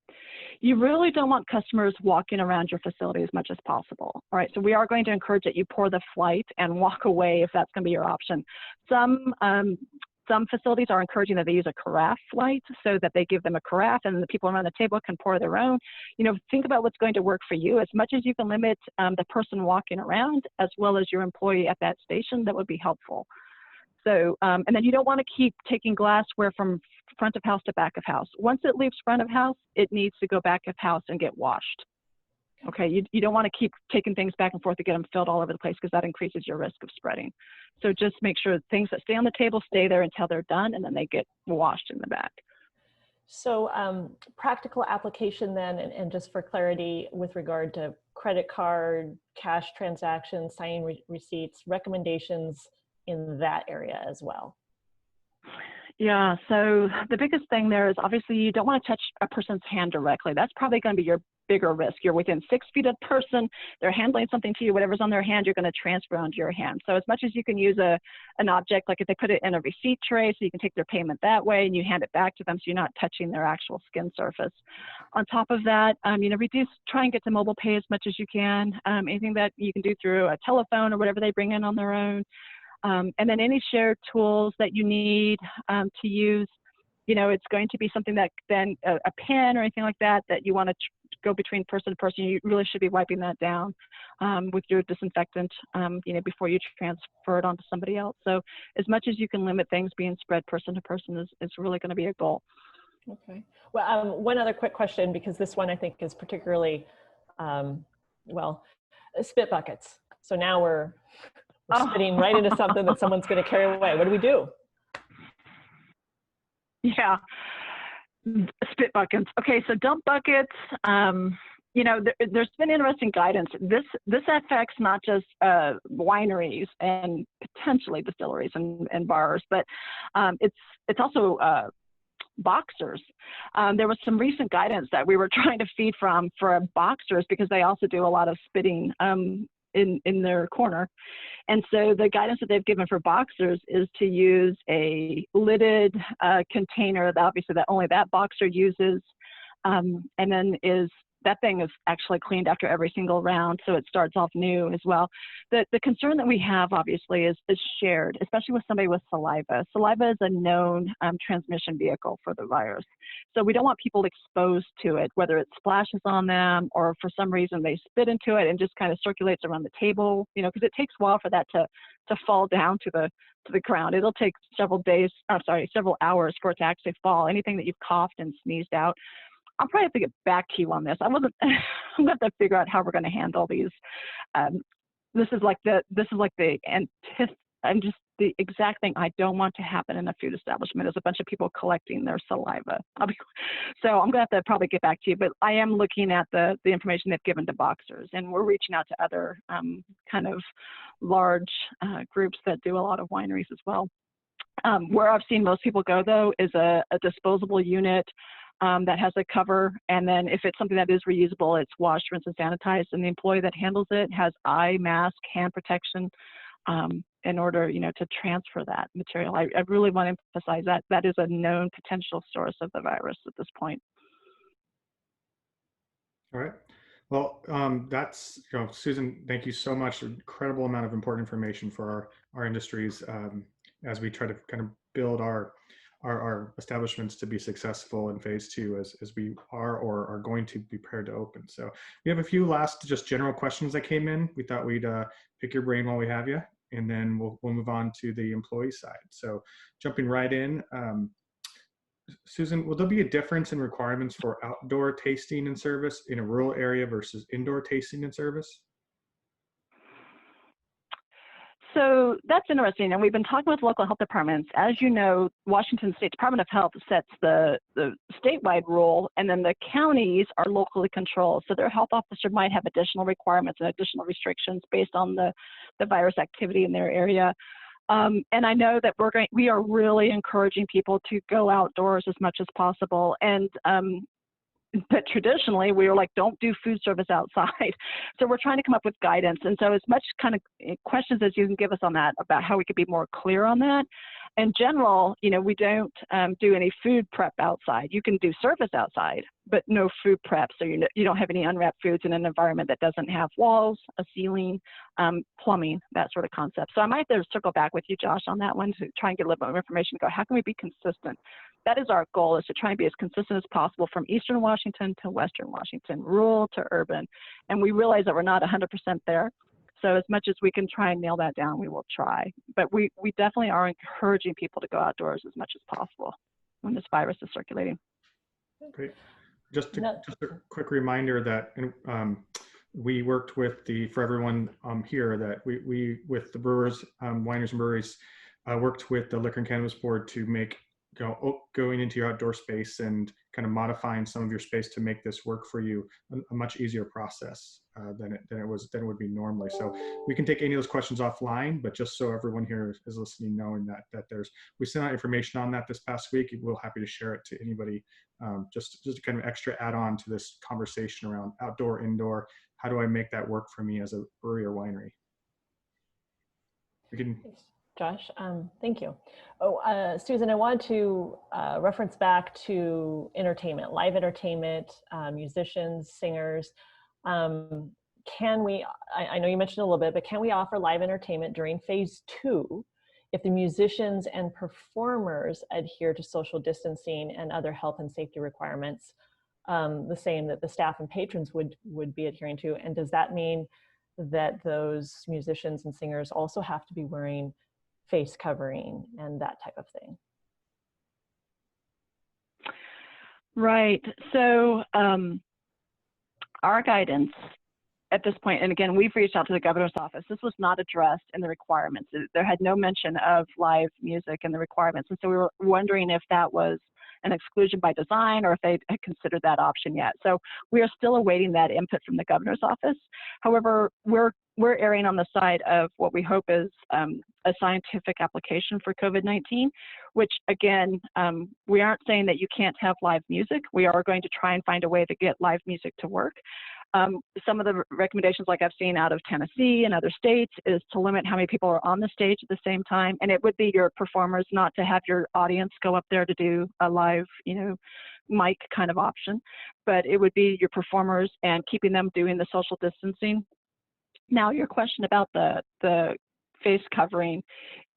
Speaker 4: you really don't want customers walking around your facility as much as possible. All right, so we are going to encourage that you pour the flight and walk away if that's going to be your option. Some facilities are encouraging that they use a carafe flight so that they give them a carafe and the people around the table can pour their own. You know, think about what's going to work for you. As much as you can limit the person walking around as well as your employee at that station, that would be helpful. So, and then you don't want to keep taking glassware from front of house to back of house. Once it leaves front of house, it needs to go back of house and get washed. Okay, you don't want to keep taking things back and forth to get them filled all over the place, because that increases your risk of spreading. So just make sure things that stay on the table stay there until they're done, and then they get washed in the back.
Speaker 3: So practical application then, and just for clarity with regard to credit card, cash transactions, signing receipts, recommendations in that area as well.
Speaker 4: Yeah, so the biggest thing there is obviously you don't want to touch a person's hand directly. That's probably going to be your bigger risk. You're within 6 feet of the person, they're handling something to you, whatever's on their hand, you're going to transfer onto your hand. So as much as you can use an object, like if they put it in a receipt tray, so you can take their payment that way and you hand it back to them, so you're not touching their actual skin surface. On top of that, try and get to mobile pay as much as you can. Anything that you can do through a telephone or whatever they bring in on their own. And then any shared tools that you need to use, it's going to be something that then a pen or anything like that you want to go between person to person. You really should be wiping that down with your disinfectant, before you transfer it onto somebody else. So as much as you can limit things being spread person to person is really going to be a goal.
Speaker 3: Okay. Well, one other quick question, because this one I think is particularly, spit buckets. So now we're spitting right into something that someone's going to carry away. What do we do?
Speaker 4: Yeah, spit buckets. Okay, so dump buckets. There's been interesting guidance. This affects not just wineries and potentially distilleries and bars, but it's also boxers. There was some recent guidance that we were trying to feed from for boxers, because they also do a lot of spitting in their corner. And so the guidance that they've given for boxers is to use a lidded container, obviously that only that boxer uses, and then that thing is actually cleaned after every single round, so it starts off new as well. The concern that we have, obviously, is shared, especially with somebody with saliva. Saliva is a known transmission vehicle for the virus. So we don't want people exposed to it, whether it splashes on them or for some reason they spit into it and just kind of circulates around the table, because it takes a while for that to fall down to the ground. It'll take several hours for it to actually fall. Anything that you've coughed and sneezed out, I'll probably have to get back to you on this. I'm going to have to figure out how we're going to handle these. This is like the exact thing I don't want to happen in a food establishment is a bunch of people collecting their saliva. So I'm going to have to probably get back to you, but I am looking at the information they've given to boxers, and we're reaching out to other kind of large groups that do a lot of wineries as well. Where I've seen most people go, though, is a disposable unit that has a cover, and then if it's something that is reusable, it's washed, rinsed, and sanitized, and the employee that handles it has eye mask, hand protection, in order, to transfer that material. I really want to emphasize that that is a known potential source of the virus at this point.
Speaker 1: All right. Well, that's, Susan, thank you so much. Incredible amount of important information for our industries as we try to kind of build our establishments to be successful in phase 2 as we are or are going to be prepared to open. So we have a few last just general questions that came in. We thought we'd pick your brain while we have you, and then we'll move on to the employee side. So jumping right in, Susan, will there be a difference in requirements for outdoor tasting and service in a rural area versus indoor tasting and service?
Speaker 4: So that's interesting, and we've been talking with local health departments. As you know, Washington State Department of Health sets the statewide rule, and then the counties are locally controlled. So their health officer might have additional requirements and additional restrictions based on the virus activity in their area. And I know that we are really encouraging people to go outdoors as much as possible. And but traditionally we were like, don't do food service outside. So we're trying to come up with guidance. And so as much kind of questions as you can give us on that about how we could be more clear on that. In general, we don't do any food prep outside. You can do service outside, but no food prep. So you don't have any unwrapped foods in an environment that doesn't have walls, a ceiling, plumbing, that sort of concept. So I might have to circle back with you, Josh, on that one to try and get a little bit more information. Go, how can we be consistent? That is our goal, is to try and be as consistent as possible from Eastern Washington to Western Washington, rural to urban. And we realize that we're not 100% there. So as much as we can try and nail that down, we will try. But we definitely are encouraging people to go outdoors as much as possible when this virus is circulating.
Speaker 1: Great. Just a quick reminder that we worked with for everyone here that we with the Brewers, wineries and breweries, worked with the Liquor and Cannabis Board to make going into your outdoor space and kind of modifying some of your space to make this work for you a much easier process than it would be normally. So we can take any of those questions offline, but just so everyone here is listening, knowing that we sent out information on that this past week. We're happy to share it to anybody, just a kind of extra add-on to this conversation around outdoor, indoor. How do I make that work for me as a brewery or winery? We can.
Speaker 3: Josh, thank you. Oh, Susan, I want to reference back to entertainment, live entertainment, musicians, singers. Can we, I know you mentioned a little bit, but can we offer live entertainment during phase 2 if the musicians and performers adhere to social distancing and other health and safety requirements, the same that the staff and patrons would be adhering to? And does that mean that those musicians and singers also have to be wearing face covering and that type of thing?
Speaker 4: Right. So our guidance at this point, and again, we've reached out to the governor's office. This was not addressed in the requirements. There had no mention of live music in the requirements. And so we were wondering if that was an exclusion by design or if they had considered that option yet. So we are still awaiting that input from the governor's office. However, we're erring on the side of what we hope is a scientific application for COVID-19, which again, we aren't saying that you can't have live music. We are going to try and find a way to get live music to work. Some of the recommendations, like I've seen out of Tennessee and other states, is to limit how many people are on the stage at the same time. And it would be your performers, not to have your audience go up there to do a live, mic kind of option, but it would be your performers and keeping them doing the social distancing. Now, your question about the face covering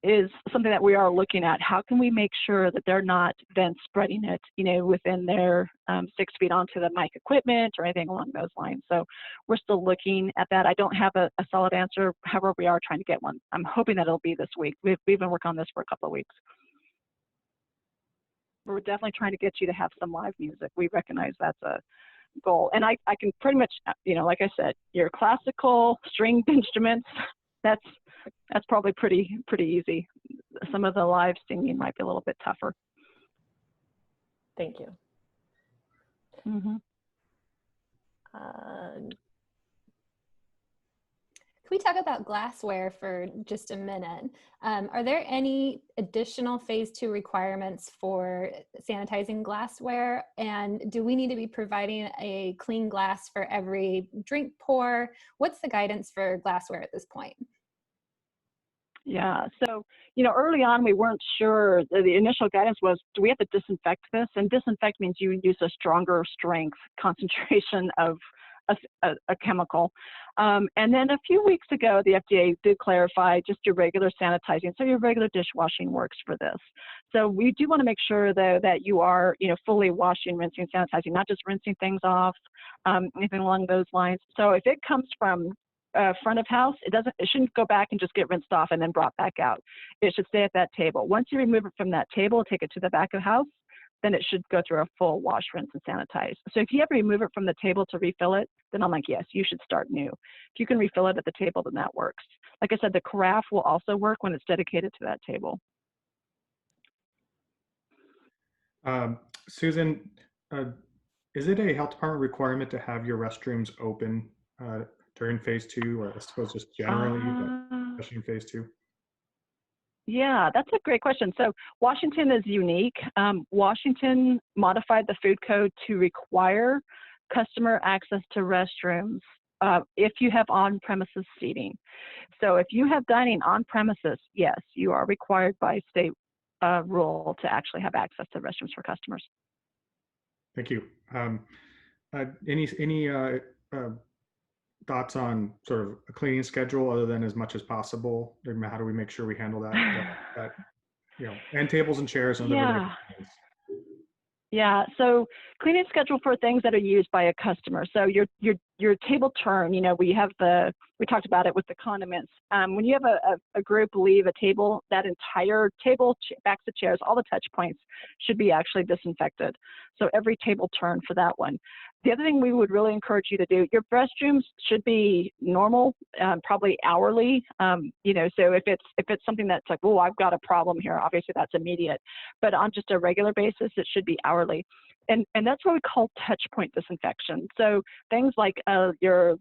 Speaker 4: is something that we are looking at. How can we make sure that they're not then spreading it, within their 6 feet onto the mic equipment or anything along those lines? So we're still looking at that. I don't have a solid answer. However, we are trying to get one. I'm hoping that it'll be this week. We've been working on this for a couple of weeks. We're definitely trying to get you to have some live music. We recognize that's a goal. And I can pretty much, like I said, your classical stringed instruments, that's probably pretty easy. Some of the live singing might be a little bit tougher.
Speaker 3: Thank you.
Speaker 4: Mm-hmm.
Speaker 2: Can we talk about glassware for just a minute? Are there any additional phase 2 requirements for sanitizing glassware? And do we need to be providing a clean glass for every drink pour? What's the guidance for glassware at this point?
Speaker 4: Yeah, so, early on, we weren't sure. The initial guidance was, do we have to disinfect this? And disinfect means you use a stronger strength concentration of a chemical. And then a few weeks ago, the FDA did clarify just your regular sanitizing. So your regular dishwashing works for this. So we do want to make sure, though, that you are, fully washing, rinsing, sanitizing, not just rinsing things off, anything along those lines. So if it comes from front of house, it shouldn't go back and just get rinsed off and then brought back out. It should stay at that table. Once you remove it from that table, take it to the back of house, then it should go through a full wash, rinse, and sanitize. So if you ever remove it from the table to refill it, then I'm like, yes, you should start new. If you can refill it at the table, then that works. Like I said, the carafe will also work when it's dedicated to that table.
Speaker 1: Susan, is it a health department requirement to have your restrooms open during phase 2, or I suppose just generally, but especially in phase 2?
Speaker 4: Yeah, that's a great question. So Washington is unique. Washington modified the food code to require customer access to restrooms if you have on-premises seating. So if you have dining on premises, yes, you are required by state rule to actually have access to restrooms for customers.
Speaker 1: Thank you. Any thoughts on sort of a cleaning schedule other than as much as possible? How do we make sure we handle that and tables and chairs and other
Speaker 4: Yeah.
Speaker 1: things?
Speaker 4: Yeah, so cleaning schedule for things that are used by a customer. So your table turn, you know, we talked about it with the condiments. When you have a group leave a table, that entire table, backs of chairs, all the touch points should be actually disinfected. So every table turn for that one. The other thing we would really encourage you to do, your restrooms should be normal, probably hourly. You know, so if it's something that's like, oh, I've got a problem here, obviously that's immediate. But on just a regular basis, it should be hourly. And that's what we call touch point disinfection. So things like your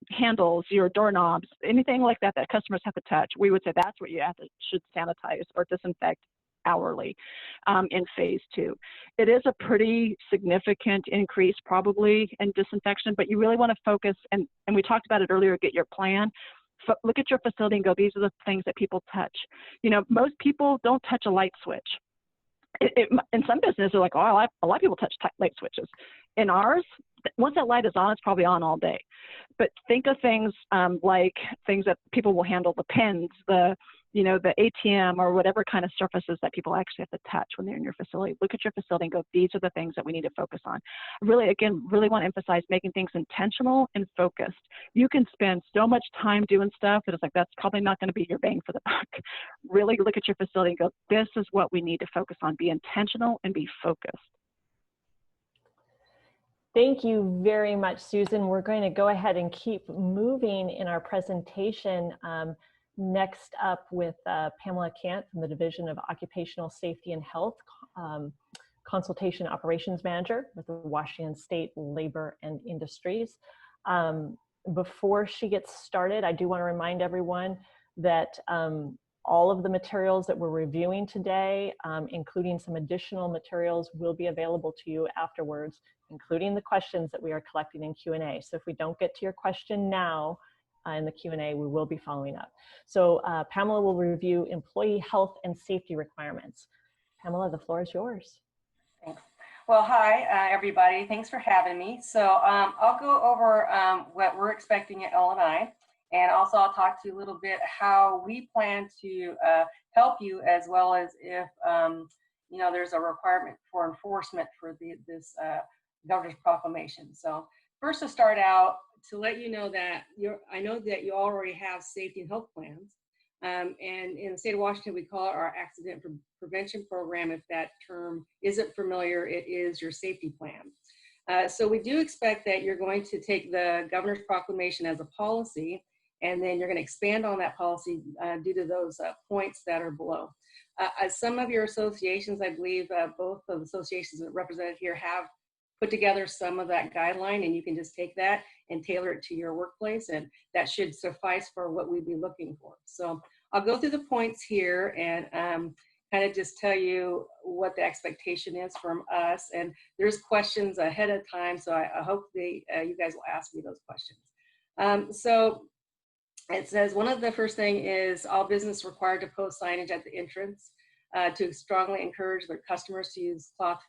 Speaker 4: handles, your doorknobs, anything like that that customers have to touch, we would say that's what you should sanitize or disinfect hourly in phase 2. It is a pretty significant increase probably in disinfection, but you really want to focus, and we talked about it earlier, get your plan. Look at your facility and go, these are the things that people touch. You know, most people don't touch a light switch. In some businesses, they're like, oh, a lot of people touch light switches. In ours, once that light is on, it's probably on all day. But think of things like things that people will handle, the pens, the ATM or whatever kind of surfaces that people actually have to touch when they're in your facility. Look at your facility and go, these are the things that we need to focus on. Really want to emphasize making things intentional and focused. You can spend so much time doing stuff that it's like, that's probably not going to be your bang for the buck. Really look at your facility and go, this is what we need to focus on. Be intentional and be focused.
Speaker 3: Thank you very much, Susan. We're going to go ahead and keep moving in our presentation. Next up with Pamela Kant from the Division of Occupational Safety and Health, Consultation Operations Manager with the Washington State Labor and Industries. Before she gets started, I do want to remind everyone that all of the materials that we're reviewing today, including some additional materials, will be available to you afterwards, including the questions that we are collecting in Q&A. So if we don't get to your question now, in the Q&A, we will be following up. So Pamela will review employee health and safety requirements. Pamela, the floor is yours.
Speaker 5: Thanks. Well, hi, everybody. Thanks for having me. So I'll go over what we're expecting at L&I, and also I'll talk to you a little bit how we plan to help you, as well as if there's a requirement for enforcement for this governor's proclamation. So first, to start out, to let you know that I know that you already have safety and health plans, and in the state of Washington, we call it our accident prevention program. If that term isn't familiar, it is your safety plan. So we do expect that you're going to take the governor's proclamation as a policy, and then you're going to expand on that policy due to those points that are below. Some of your associations, I believe both of the associations that are represented here, have put together some of that guideline, and you can just take that and tailor it to your workplace, and that should suffice for what we'd be looking for. So I'll go through the points here and kind of just tell you what the expectation is from us, and there's questions ahead of time, so I hope you guys will ask me those questions. So it says one of the first thing is all business required to post signage at the entrance to strongly encourage their customers to use cloth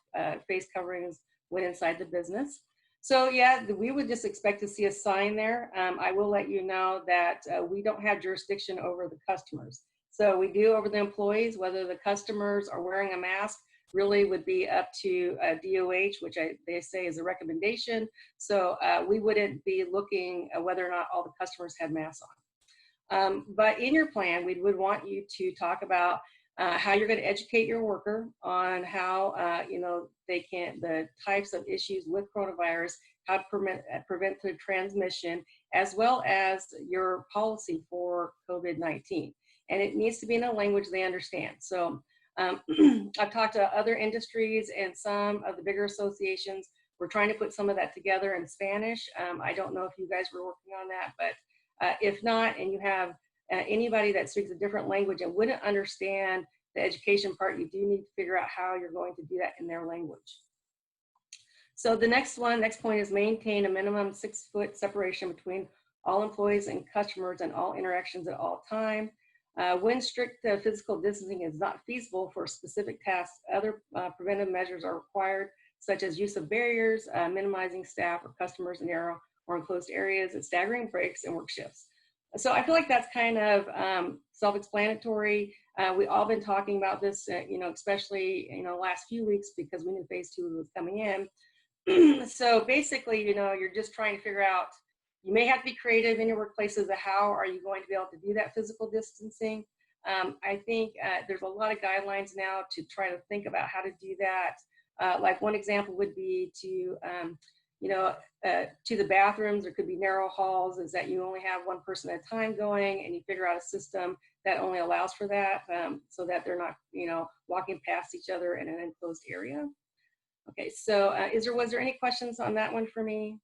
Speaker 5: face coverings when inside the business. So yeah, we would just expect to see a sign there. I will let you know that we don't have jurisdiction over the customers. So we do over the employees. Whether the customers are wearing a mask really would be up to DOH, which they say is a recommendation. So we wouldn't be looking at whether or not all the customers had masks on. But in your plan, we would want you to talk about how you're going to educate your worker on how the types of issues with coronavirus, how to prevent the transmission, as well as your policy for COVID-19. And it needs to be in a language they understand. So I've talked to other industries and some of the bigger associations. We're trying to put some of that together in Spanish. I don't know if you guys were working on that, but if not, and you have anybody that speaks a different language and wouldn't understand the education part, you do need to figure out how you're going to do that in their language. So the next point is maintain a minimum 6-foot separation between all employees and customers and all interactions at all time. When strict physical distancing is not feasible for specific tasks, other preventive measures are required, such as use of barriers, minimizing staff or customers in narrow or enclosed areas, and staggering breaks and work shifts. So I feel like that's kind of self-explanatory. We all been talking about this, especially last few weeks because we knew phase 2 was coming in. So basically, you're just trying to figure out. You may have to be creative in your workplaces of how are you going to be able to do that physical distancing. I think there's a lot of guidelines now to try to think about how to do that. Like one example would be to the bathrooms, there could be narrow halls, is that you only have one person at a time going, and you figure out a system that only allows for that, so that they're not, walking past each other in an enclosed area. Okay, so was there any questions on that one for me?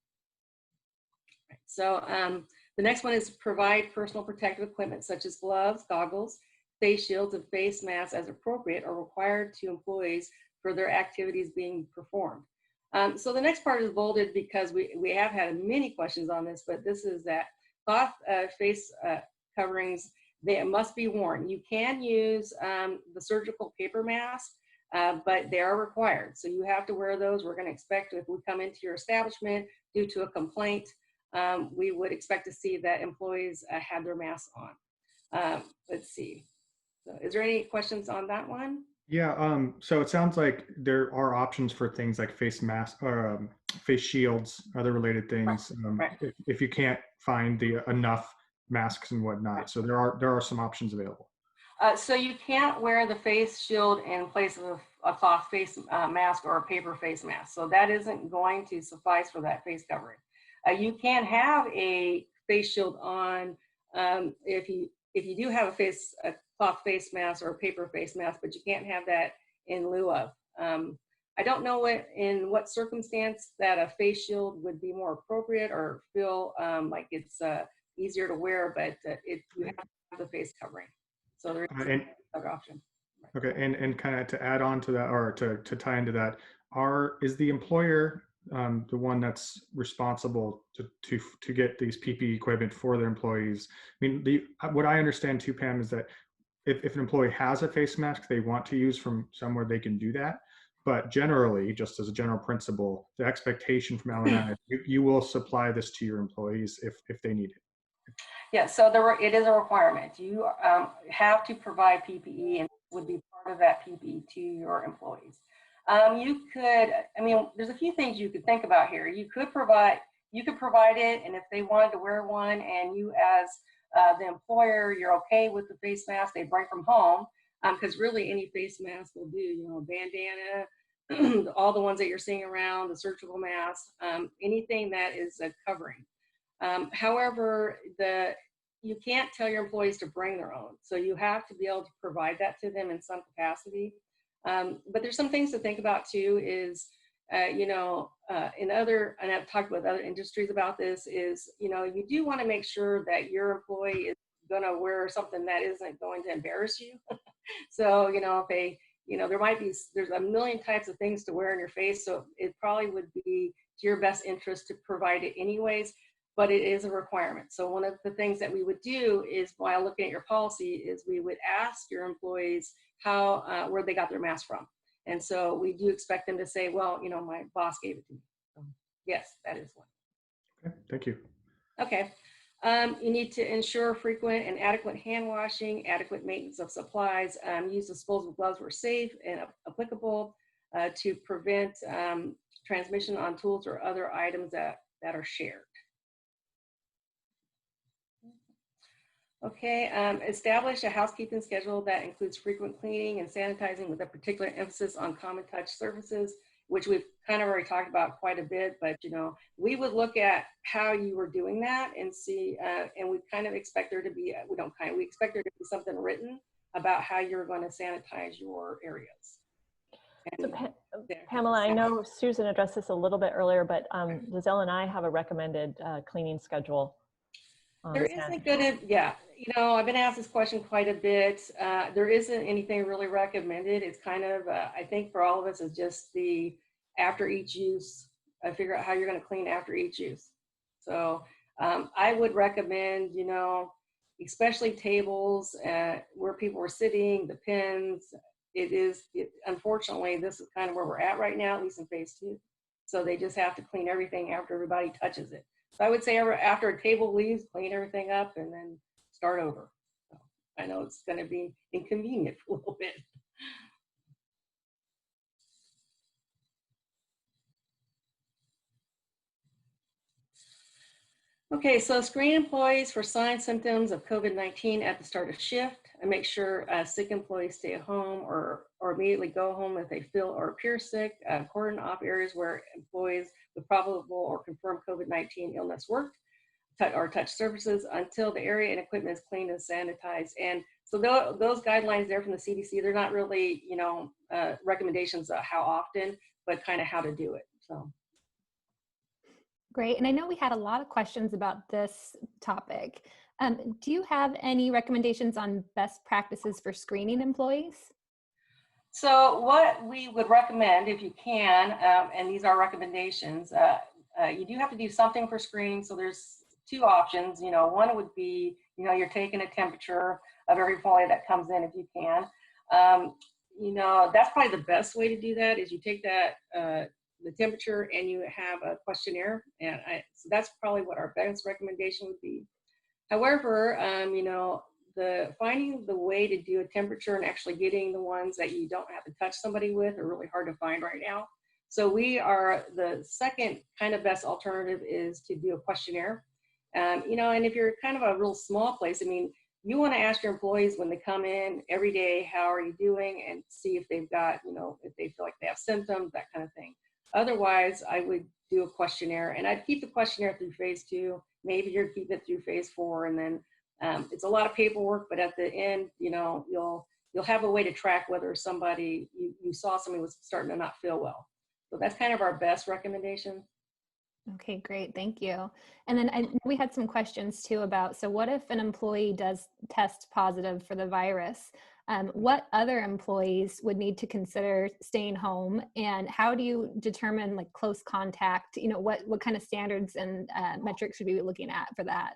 Speaker 5: Right, so the next one is provide personal protective equipment such as gloves, goggles, face shields, and face masks as appropriate or required to employees for their activities being performed. So the next part is bolded because we have had many questions on this, but this is that cloth face coverings, they must be worn. You can use the surgical paper mask, but they are required. So you have to wear those. We're going to expect if we come into your establishment due to a complaint, we would expect to see that employees have their masks on. Let's see. So is there any questions on that one?
Speaker 1: Yeah, so it sounds like there are options for things like face masks or face shields, other related things,
Speaker 5: Right.
Speaker 1: if you can't find enough masks and whatnot. So there are some options available.
Speaker 5: So you can't wear the face shield in place of a cloth face mask or a paper face mask. So that isn't going to suffice for that face covering. You can have a face shield on if you do have a cloth face mask or a paper face mask, but you can't have that in lieu of. I don't know in what circumstance that a face shield would be more appropriate or feel like it's easier to wear, but you have to have the face covering. So there is another option.
Speaker 1: Okay, and kind of to add on to that, or to tie into that, is the employer the one that's responsible to get these PPE equipment for their employees? I mean, what I understand too, Pam, is that if an employee has a face mask they want to use from somewhere, they can do that. But generally, just as a general principle, the expectation from L&I, you will supply this to your employees if they need it.
Speaker 5: Yeah, so it is a requirement. You have to provide PPE, and would be part of that PPE to your employees. There's a few things you could think about here. You could provide it, and if they wanted to wear one, and you as the employer, you're okay with the face mask they bring from home, because really any face mask will do, a bandana, all the ones that you're seeing around, the surgical mask, anything that is a covering. However, you can't tell your employees to bring their own. So you have to be able to provide that to them in some capacity. But there's some things to think about too is, and I've talked with other industries about this, is, you do want to make sure that your employee is going to wear something that isn't going to embarrass you. So, there's a million types of things to wear in your face. So it probably would be to your best interest to provide it anyways, but it is a requirement. So one of the things that we would do is, while looking at your policy, is we would ask your employees where they got their mask from. And so we do expect them to say, well, my boss gave it to me. So yes, that is one.
Speaker 1: Okay, thank you.
Speaker 5: Okay. You need to ensure frequent and adequate hand washing, adequate maintenance of supplies, use disposable gloves where safe and applicable to prevent transmission on tools or other items that are shared. Okay, establish a housekeeping schedule that includes frequent cleaning and sanitizing with a particular emphasis on common touch surfaces, which we've kind of already talked about quite a bit, but we would look at how you were doing that and see, and we kind of expect there to be, we expect there to be something written about how you're going to sanitize your areas. And
Speaker 3: so Pamela, I know Susan addressed this a little bit earlier, but does L&I have a recommended cleaning schedule?
Speaker 5: There isn't good, yeah. I've been asked this question quite a bit. There isn't anything really recommended. It's kind of, I think for all of us, is just the after each use, figure out how you're going to clean after each use. So I would recommend, especially tables where people are sitting, the pins. Unfortunately, this is kind of where we're at right now, at least in phase 2. So they just have to clean everything after everybody touches it. So I would say after a table leaves, clean everything up and then start over. So I know it's going to be inconvenient for a little bit. Okay, so screen employees for signs, symptoms of COVID-19 at the start of shift, and make sure sick employees stay at home or immediately go home if they feel or appear sick. Cordon off areas where employees with probable or confirmed COVID-19 illness worked or touch surfaces until the area and equipment is cleaned and sanitized. And so those guidelines there from the CDC, they're not really, recommendations of how often, but kind of how to do it. So.
Speaker 2: Great. And I know we had a lot of questions about this topic. Do you have any recommendations on best practices for screening employees?
Speaker 5: So what we would recommend, if you can, and these are recommendations, you do have to do something for screening. So there's two options. One would be, you're taking a temperature of every employee that comes in if you can. That's probably the best way to do that is you take that the temperature and you have a questionnaire, and so that's probably what our best recommendation would be. However, finding the way to do a temperature and actually getting the ones that you don't have to touch somebody with are really hard to find right now. So the second kind of best alternative is to do a questionnaire. And if you're kind of a real small place, you want to ask your employees when they come in every day, how are you doing, and see if they've got, if they feel like they have symptoms, that kind of thing. Otherwise, I would do a questionnaire, and I'd keep the questionnaire through phase 2. Maybe you're keeping it through phase 4, and then it's a lot of paperwork. But at the end, you'll have a way to track whether somebody you saw somebody was starting to not feel well. So that's kind of our best recommendation.
Speaker 2: Okay, great. Thank you. And then we had some questions too about, so what if an employee does test positive for the virus? What other employees would need to consider staying home, and how do you determine like close contact? What kind of standards and metrics should we be looking at for that?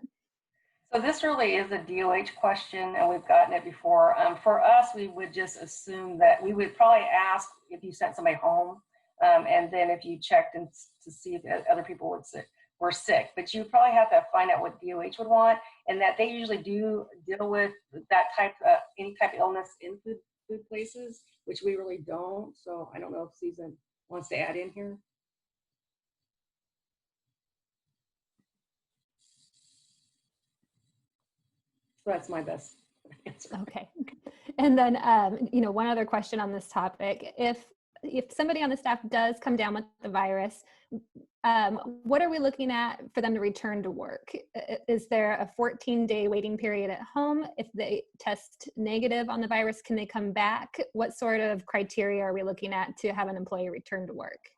Speaker 5: So this really is a DOH question, and we've gotten it before. For us, we would just assume that we would probably ask if you sent somebody home, and then if you checked and to see if other people were sick. But you probably have to find out what DOH would want, and that they usually do deal with that any type of illness in food places, which we really don't. So I don't know if Susan wants to add in here. So that's my best answer.
Speaker 2: Okay. And then, one other question on this topic, if somebody on the staff does come down with the virus, what are we looking at for them to return to work? Is there a 14-day waiting period at home? If they test negative on the virus, can they come back? What sort of criteria are we looking at to have an employee return to work?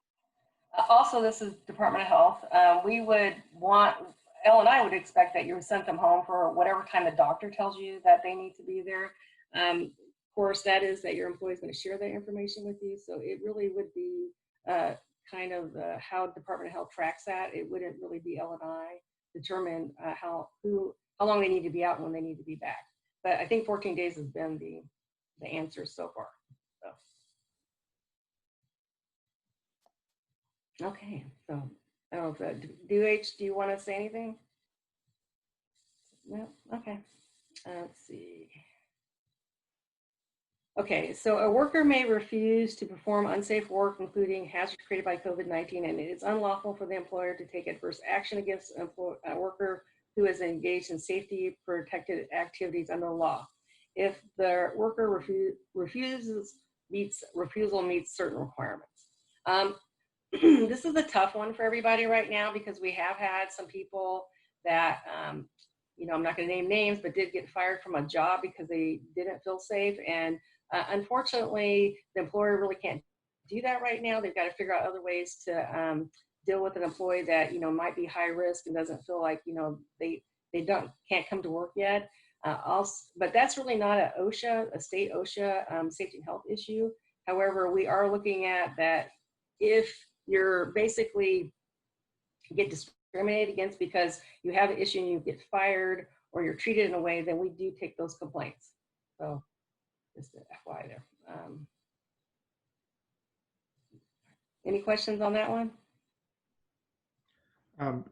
Speaker 5: Also, this is Department of Health. We would want, Elle and I would expect that you would send them home for whatever time the doctor tells you that they need to be there. Of course, that is that your employee is going to share that information with you. So it really would be kind of how Department of Health tracks that. It wouldn't really be Elle and I determine how long they need to be out and when they need to be back. But I think 14 days has been the answer so far. So. Okay, so I don't know if DOH, do you want to say anything? No, okay. Let's see. Okay, so a worker may refuse to perform unsafe work, including hazards created by COVID-19, and it is unlawful for the employer to take adverse action against a worker who is engaged in safety protected activities under the law. If the worker refusal meets certain requirements. This is a tough one for everybody right now because we have had some people that, I'm not going to name names, but did get fired from a job because they didn't feel safe. And unfortunately, the employer really can't do that right now. They've got to figure out other ways to deal with an employee that, might be high risk and doesn't feel like, they can't come to work yet. But that's really not a state OSHA safety and health issue. However, we are looking at that if you're basically get discriminated against because you have an issue and you get fired or you're treated in a way, then we do take those complaints. So just an FYI there. Any questions on that one?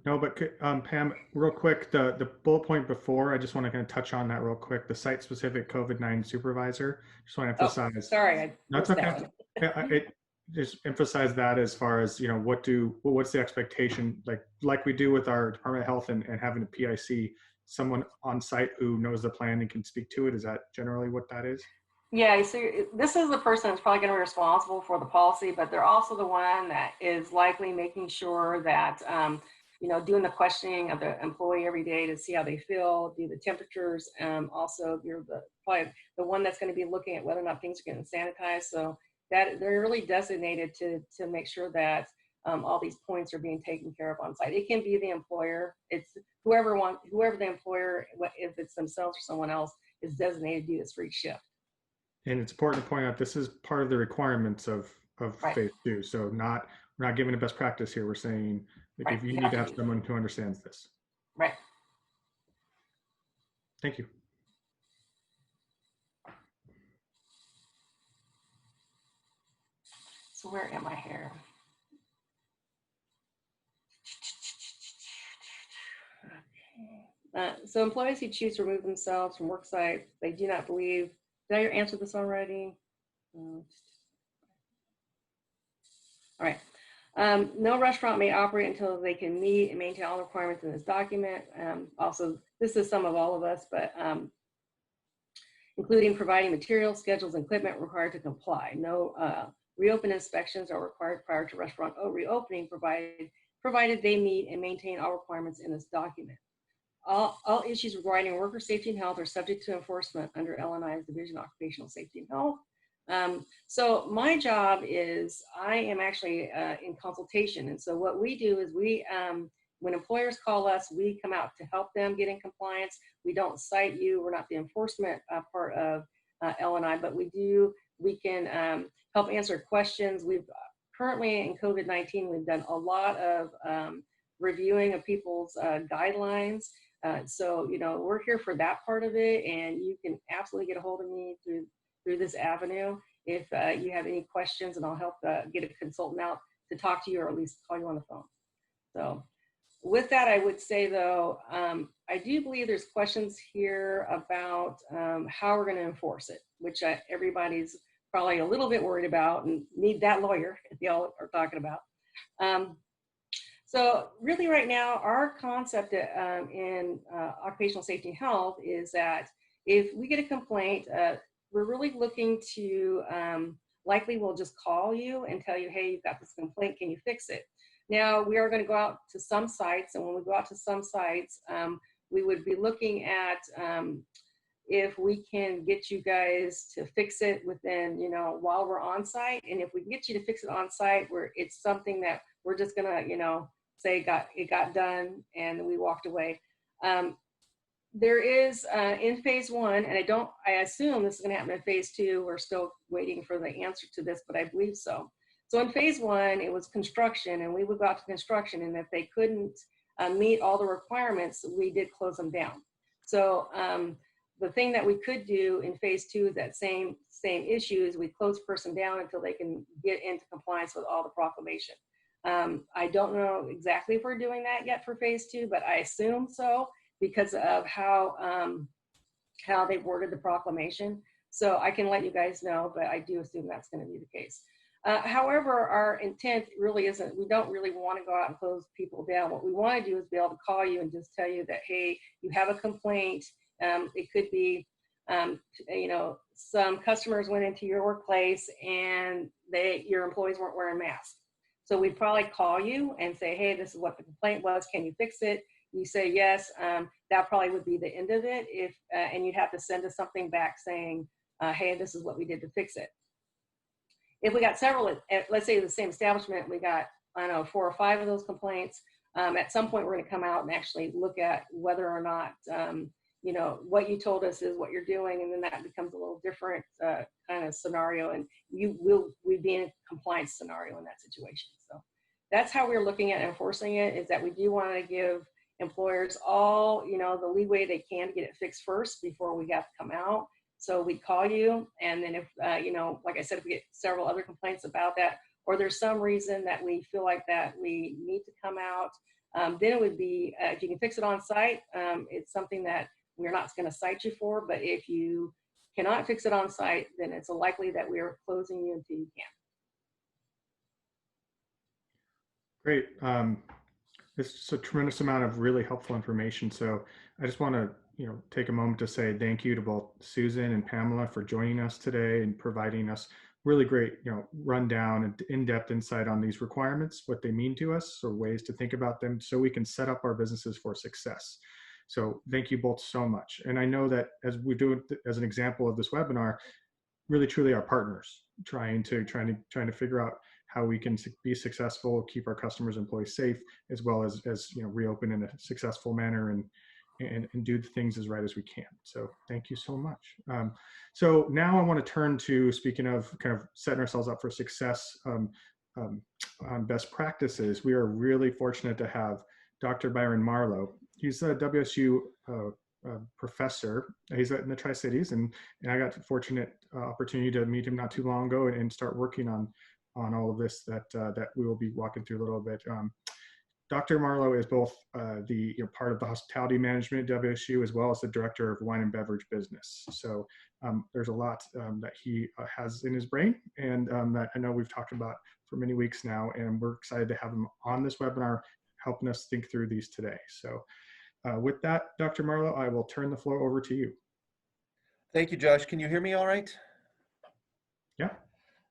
Speaker 1: No, but Pam, real quick, the bullet point before, I just want to kind of touch on that real quick. The site-specific COVID-19 supervisor. Just want to
Speaker 5: Oh,
Speaker 1: emphasize.
Speaker 5: sorry, I
Speaker 1: That's
Speaker 5: missed
Speaker 1: okay.
Speaker 5: that one.
Speaker 1: It just emphasize that as far as, what's the expectation, like we do with our Department of Health and having a PIC, someone on site who knows the plan and can speak to it. Is that generally what that is?
Speaker 5: Yeah, so this is the person that's probably going to be responsible for the policy, but they're also the one that is likely making sure that, doing the questioning of the employee every day to see how they feel, do the temperatures. Also, you're probably the one that's going to be looking at whether or not things are getting sanitized. So that they're really designated to make sure that all these points are being taken care of on site. It can be the employer. It's whoever the employer, if it's themselves or someone else, is designated to do this for each shift.
Speaker 1: And it's important to point out this is part of the requirements of
Speaker 5: Right.
Speaker 1: phase 2. So we're not giving a best practice here. We're saying
Speaker 5: Right.
Speaker 1: if you need to have someone who understands this.
Speaker 5: Right.
Speaker 1: Thank you.
Speaker 5: So where am I here? So employees who choose to remove themselves from work site, they do not believe, did I answer this already? All right. No restaurant may operate until they can meet and maintain all the requirements in this document. Also, this is some of all of us, but including providing materials, schedules, and equipment required to comply. No reopen inspections are required prior to restaurant reopening, provided they meet and maintain all requirements in this document. All issues regarding worker safety and health are subject to enforcement under LNI's Division of Occupational Safety and Health. So my job is, I am actually in consultation. And so what we do is when employers call us, we come out to help them get in compliance. We don't cite you. We're not the enforcement part of LNI, but we can help answer questions. We've currently in COVID-19, we've done a lot of reviewing of people's guidelines. So, we're here for that part of it, and you can absolutely get a hold of me through this avenue if you have any questions, and I'll help get a consultant out to talk to you or at least call you on the phone. So with that, I would say though, I do believe there's questions here about how we're going to enforce it, which everybody's probably a little bit worried about and need that lawyer if y'all are talking about. So really right now, our concept in occupational safety and health is that if we get a complaint, we're really looking to, likely we'll just call you and tell you, hey, you've got this complaint, can you fix it? Now, we are going to go out to some sites, and when we go out to some sites, we would be looking at if we can get you guys to fix it within, while we're on site. And if we can get you to fix it on site where it's something that we're just going to, say it got done and we walked away. There is in phase 1, and I assume this is going to happen in phase 2. We're still waiting for the answer to this, but I believe so. So in phase 1, it was construction, and we would go out to construction, and if they couldn't meet all the requirements, we did close them down. So the thing that we could do in phase 2 is that same issue is we close a person down until they can get into compliance with all the proclamation. I don't know exactly if we're doing that yet for phase 2, but I assume so because of how they worded the proclamation. So I can let you guys know, but I do assume that's going to be the case. However, our intent really isn't, we don't really want to go out and close people down. What we want to do is be able to call you and just tell you that, hey, you have a complaint. It could be, some customers went into your workplace and your employees weren't wearing masks. So we'd probably call you and say, hey, this is what the complaint was. Can you fix it? You say yes. That probably would be the end of it. And you'd have to send us something back saying, hey, this is what we did to fix it. If we got several, let's say the same establishment, we got, 4 or 5 of those complaints, at some point we're going to come out and actually look at whether or not, what you told us is what you're doing. And then that becomes a little different kind of scenario. And we'd be in a compliance scenario in that situation. So that's how we're looking at enforcing it, is that we do want to give employers all, the leeway they can to get it fixed first before we have to come out. So we call you, and then if, like I said, if we get several other complaints about that, or there's some reason that we feel like that we need to come out, then it would be, if you can fix it on site, it's something that we're not going to cite you for. But if you cannot fix it on site, then it's likely that we are closing you until you can.
Speaker 1: Great. This is a tremendous amount of really helpful information. So I just want to, take a moment to say thank you to both Susan and Pamela for joining us today and providing us really great, rundown and in-depth insight on these requirements, what they mean to us, or ways to think about them so we can set up our businesses for success. So thank you both so much. And I know that as we do it as an example of this webinar, really truly our partners trying to figure out how we can be successful, keep our customers, employees safe, as well as reopen in a successful manner and do the things as right as we can. So thank you so much. So now I want to turn to, speaking of kind of setting ourselves up for success on best practices, we are really fortunate to have Dr. Byron Marlowe. He's a WSU professor. He's in the Tri-Cities, and I got the fortunate opportunity to meet him not too long ago and start working on all of this that we will be walking through a little bit. Dr. Marlowe is both the part of the hospitality management at WSU, as well as the director of wine and beverage business. So there's a lot that he has in his brain, and that I know we've talked about for many weeks now, and we're excited to have him on this webinar helping us think through these today. So with that, Dr. Marlowe, I will turn the floor over to you.
Speaker 6: Thank you, Josh. Can you hear me all right?
Speaker 1: Yeah.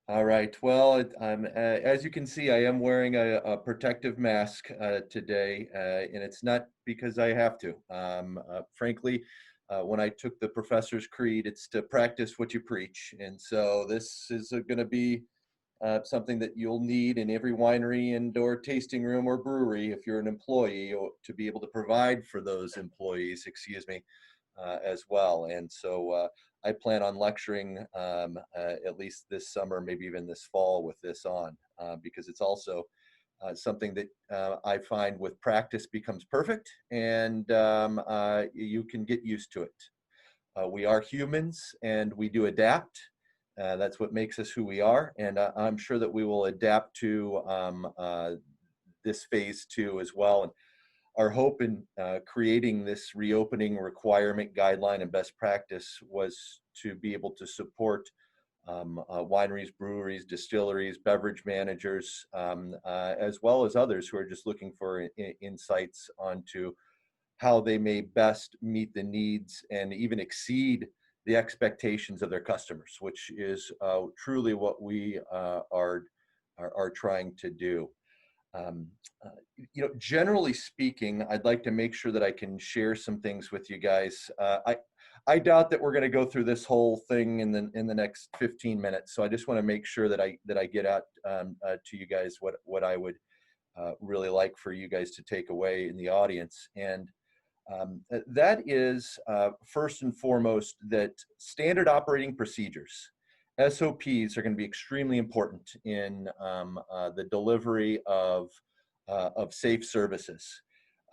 Speaker 6: All right. Well, as you can see, I am wearing a protective mask today, and it's not because I have to. Frankly, when I took the professor's creed, it's to practice what you preach. And so this is going to be something that you'll need in every winery and or tasting room or brewery if you're an employee, or to be able to provide for those employees, as well. And so I plan on lecturing at least this summer, maybe even this fall with this on, because it's also something that I find with practice becomes perfect, and you can get used to it. We are humans and we do adapt. That's what makes us who we are. And I'm sure that we will adapt to this phase 2 as well. And our hope in creating this reopening requirement guideline and best practice was to be able to support wineries, breweries, distilleries, beverage managers, as well as others who are just looking for insights onto how they may best meet the needs and even exceed the expectations of their customers, which is truly what we are trying to do. Generally speaking, I'd like to make sure that I can share some things with you guys. I doubt that we're going to go through this whole thing in the next 15 minutes. So I just want to make sure that I get out to you guys what I would really like for you guys to take away in the audience. And that is first and foremost that standard operating procedures, SOPs, are going to be extremely important in the delivery of safe services.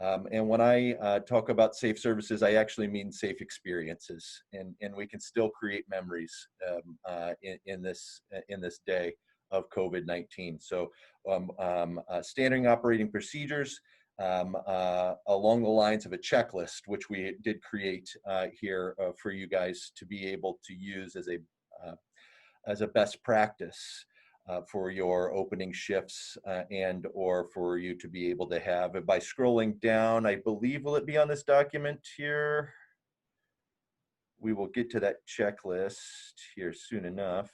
Speaker 6: And when I talk about safe services, I actually mean safe experiences, and we can still create memories in this day of COVID-19. So standard operating procedures along the lines of a checklist, which we did create here for you guys to be able to use as a best practice for your opening shifts and or for you to be able to have it. By scrolling down, I believe, will it be on this document here? We will get to that checklist here soon enough.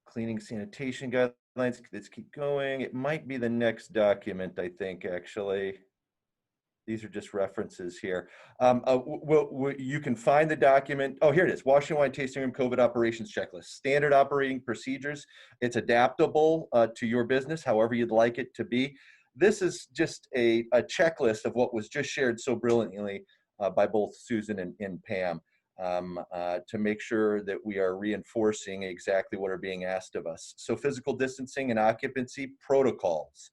Speaker 6: Cleaning sanitation guidelines, let's keep going. It might be the next document, I think, actually. These are just references here. You can find the document. Oh, here it is. Washington Wine Tasting Room COVID Operations Checklist. Standard operating procedures. It's adaptable to your business, however you'd like it to be. This is just a checklist of what was just shared so brilliantly by both Susan and Pam to make sure that we are reinforcing exactly what are being asked of us. So physical distancing and occupancy protocols.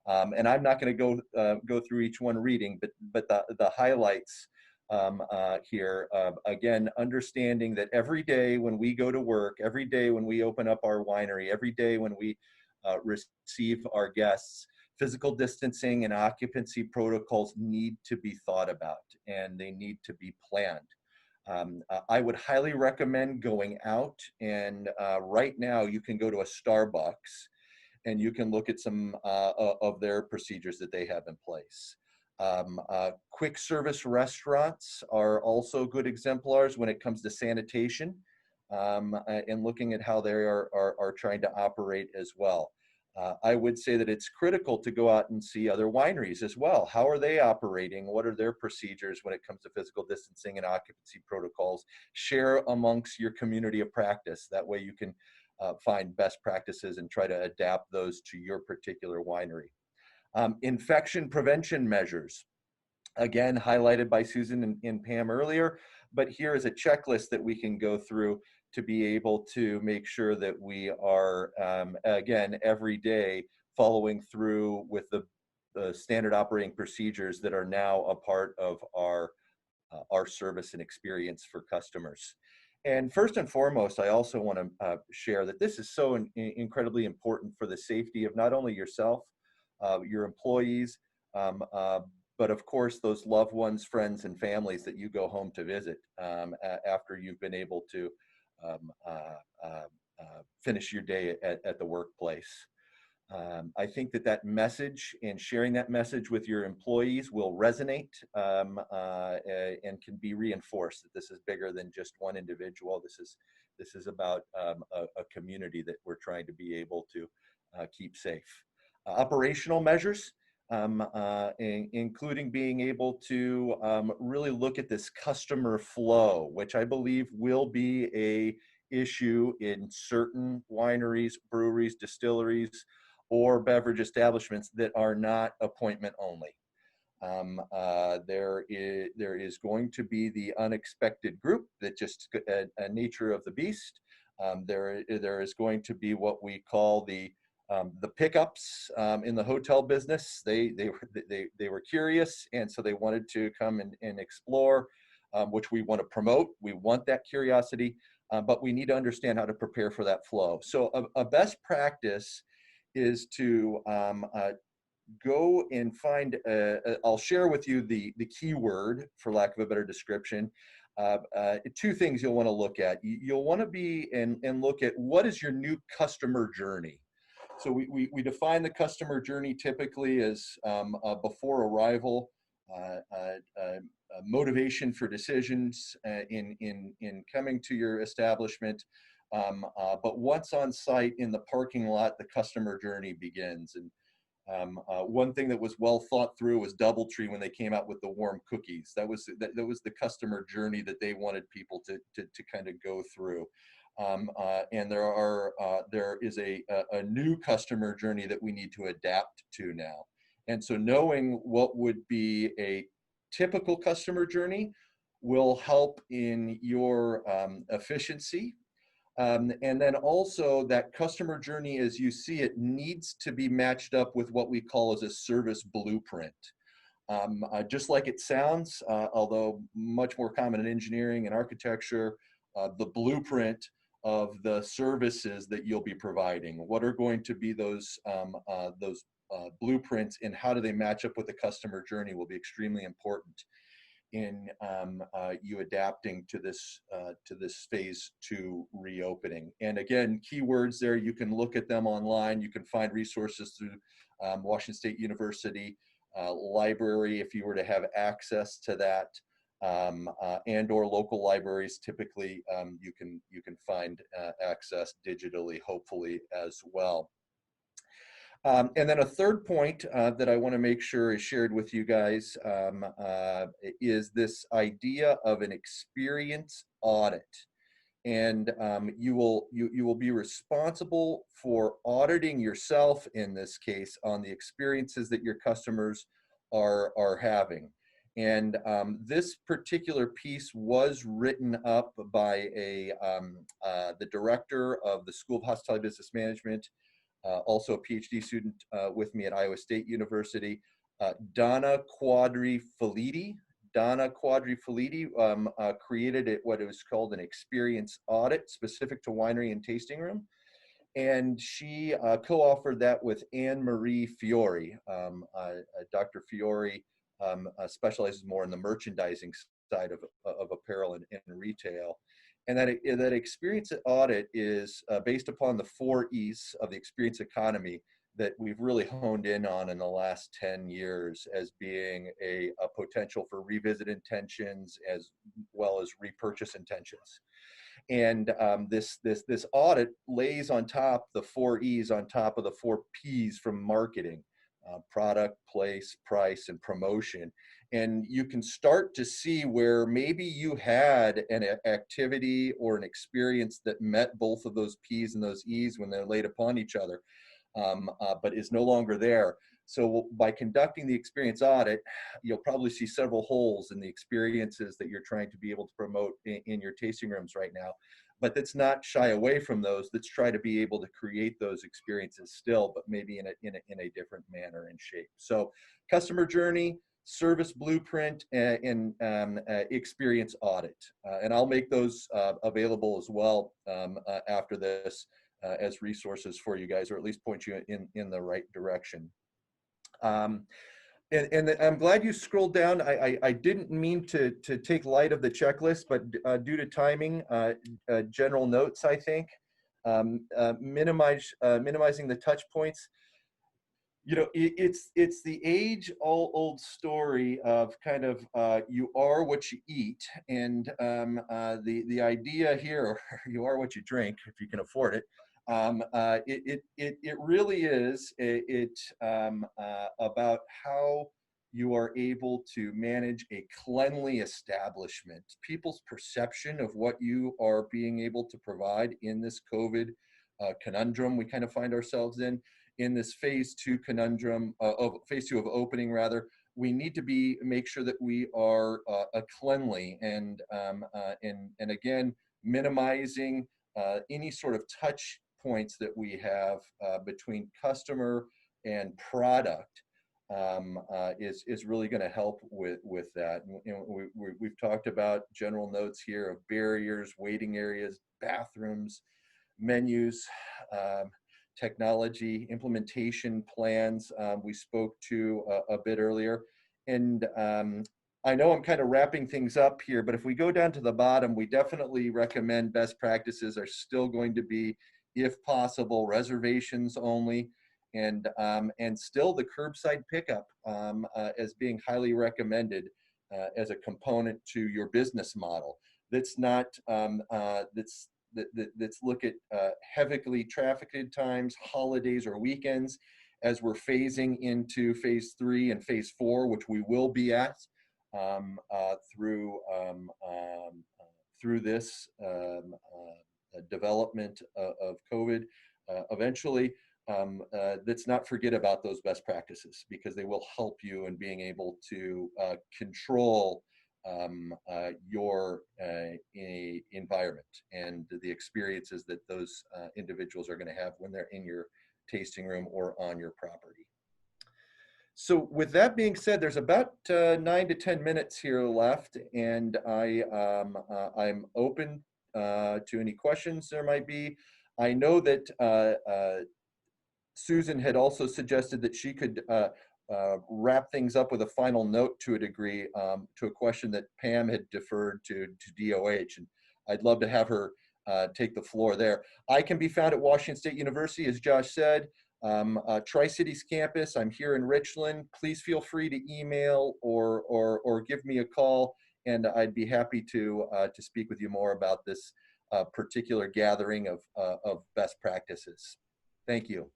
Speaker 6: And I'm not going to go through each one reading, but the highlights here, again, understanding that every day when we go to work, every day when we open up our winery, every day when we receive our guests, physical distancing and occupancy protocols need to be thought about, and they need to be planned. I would highly recommend going out, and right now you can go to a Starbucks and you can look at some of their procedures that they have in place. Quick service restaurants are also good exemplars when it comes to sanitation, and looking at how they are trying to operate as well. I would say that it's critical to go out and see other wineries as well. How are they operating? What are their procedures when it comes to physical distancing and occupancy protocols? Share amongst your community of practice. That way you can find best practices and try to adapt those to your particular winery. Infection prevention measures, again, highlighted by Susan and Pam earlier, but here is a checklist that we can go through to be able to make sure that we are, again, every day following through with the standard operating procedures that are now a part of our service and experience for customers. And first and foremost, I also want to share that this is so incredibly important for the safety of not only yourself, your employees, but of course those loved ones, friends, and families that you go home to visit after you've been able to finish your day at the workplace. I think that message and sharing that message with your employees will resonate and can be reinforced that this is bigger than just one individual. This is about a community that we're trying to be able to keep safe. Operational measures, including being able to really look at this customer flow, which I believe will be a issue in certain wineries, breweries, distilleries, or beverage establishments that are not appointment only. There is going to be the unexpected group that just a nature of the beast. There is going to be what we call the pickups in the hotel business. They were curious, and so they wanted to come and explore, which we want to promote. We want that curiosity, but we need to understand how to prepare for that flow. So a best practice is to go and find, I'll share with you the keyword, for lack of a better description. Two things you'll want to look at. You'll want to be and look at what is your new customer journey. So we define the customer journey typically as before arrival, motivation for decisions in coming to your establishment. But once on site in the parking lot, the customer journey begins. And one thing that was well thought through was DoubleTree when they came out with the warm cookies. That was the customer journey that they wanted people to kind of go through. And there is a new customer journey that we need to adapt to now. And so knowing what would be a typical customer journey will help in your efficiency. And then also that customer journey as you see it needs to be matched up with what we call as a service blueprint. Just like it sounds, although much more common in engineering and architecture, the blueprint of the services that you'll be providing. What are going to be those blueprints, and how do they match up with the customer journey will be extremely important in you adapting to this phase 2 reopening. And again, keywords there, you can look at them online. You can find resources through Washington State University library if you were to have access to that, and or local libraries. Typically, you can find access digitally, hopefully as well. And then a third point that I want to make sure is shared with you guys is this idea of an experience audit. And you will be responsible for auditing yourself in this case on the experiences that your customers are having. And this particular piece was written up by the director of the School of Hospitality Business Management, also a PhD student with me at Iowa State University, Donna Quadri-Filiti. Donna Quadri-Filiti created what it was called an experience audit specific to winery and tasting room. And she co-authored that with Anne Marie Fiore. Dr. Fiore specializes more in the merchandising side of apparel and retail. And that experience audit is based upon the 4 E's of the experience economy that we've really honed in on in the last 10 years as being a potential for revisit intentions as well as repurchase intentions. And this audit lays on top the 4 E's on top of the 4 P's from marketing, product, place, price, and promotion. And you can start to see where maybe you had an activity or an experience that met both of those P's and those E's when they're laid upon each other, but is no longer there. So by conducting the experience audit, you'll probably see several holes in the experiences that you're trying to be able to promote in your tasting rooms right now. But let's not shy away from those. Let's try to be able to create those experiences still, but maybe in a different manner and shape. So customer journey, service blueprint, and experience audit. And I'll make those available as well after this as resources for you guys, or at least point you in the right direction. And I'm glad you scrolled down. I didn't mean to take light of the checklist, but due to timing, general notes, I think, minimizing the touch points. You know, it's the age-old story of kind of you are what you eat, and the idea here, or you are what you drink if you can afford it. It really is about how you are able to manage a cleanly establishment. People's perception of what you are being able to provide in this COVID conundrum we kind of find ourselves in this phase 2 conundrum, of phase 2 of opening rather. We need to make sure that we are cleanly and again, minimizing any sort of touch points that we have between customer and product is really going to help with that. And we've talked about general notes here of barriers, waiting areas, bathrooms, menus, technology, implementation plans we spoke to a bit earlier. And I know I'm kind of wrapping things up here, but if we go down to the bottom, we definitely recommend best practices are still going to be, if possible, reservations only, and still the curbside pickup as being highly recommended as a component to your business model. That's not let's look at heavily trafficked times, holidays or weekends, as we're phasing into phase 3 and phase 4, which we will be at through this development of COVID. Eventually, let's not forget about those best practices, because they will help you in being able to control your environment and the experiences that those individuals are going to have when they're in your tasting room or on your property. So with that being said, there's about 9 to 10 minutes here left, and I'm open to any questions there might be. I know that Susan had also suggested that she could wrap things up with a final note to a degree, to a question that Pam had deferred to DOH, and I'd love to have her take the floor there. I can be found at Washington State University, as Josh said, Tri-Cities campus. I'm here in Richland. Please feel free to email or give me a call, and I'd be happy to speak with you more about this particular gathering of best practices. Thank you.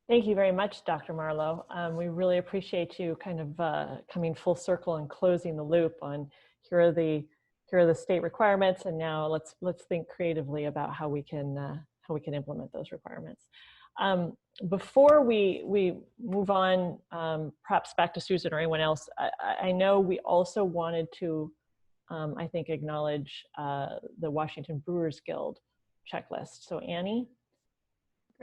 Speaker 3: Thank you very much, Dr. Marlowe. We really appreciate you kind of coming full circle and closing the loop on here are the state requirements, and now let's think creatively about how we can implement those requirements. Before we move on, perhaps back to Susan or anyone else, I know we also wanted to, I think, acknowledge the Washington Brewers Guild checklist. So Annie?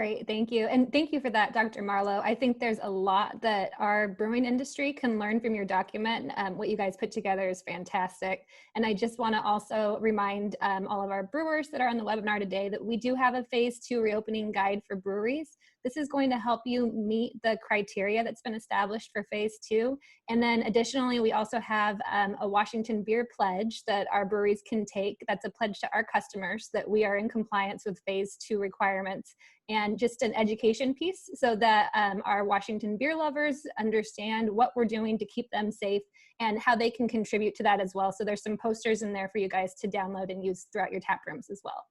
Speaker 2: Great, thank you. And thank you for that, Dr. Marlowe. I think there's a lot that our brewing industry can learn from your document. What you guys put together is fantastic. And I just want to also remind all of our brewers that are on the webinar today that we do have a phase 2 reopening guide for breweries. This is going to help you meet the criteria that's been established for phase 2. And then additionally, we also have a Washington beer pledge that our breweries can take. That's a pledge to our customers that we are in compliance with phase 2 requirements, and just an education piece so that our Washington beer lovers understand what we're doing to keep them safe and how they can contribute to that as well. So there's some posters in there for you guys to download and use throughout your tap rooms as well.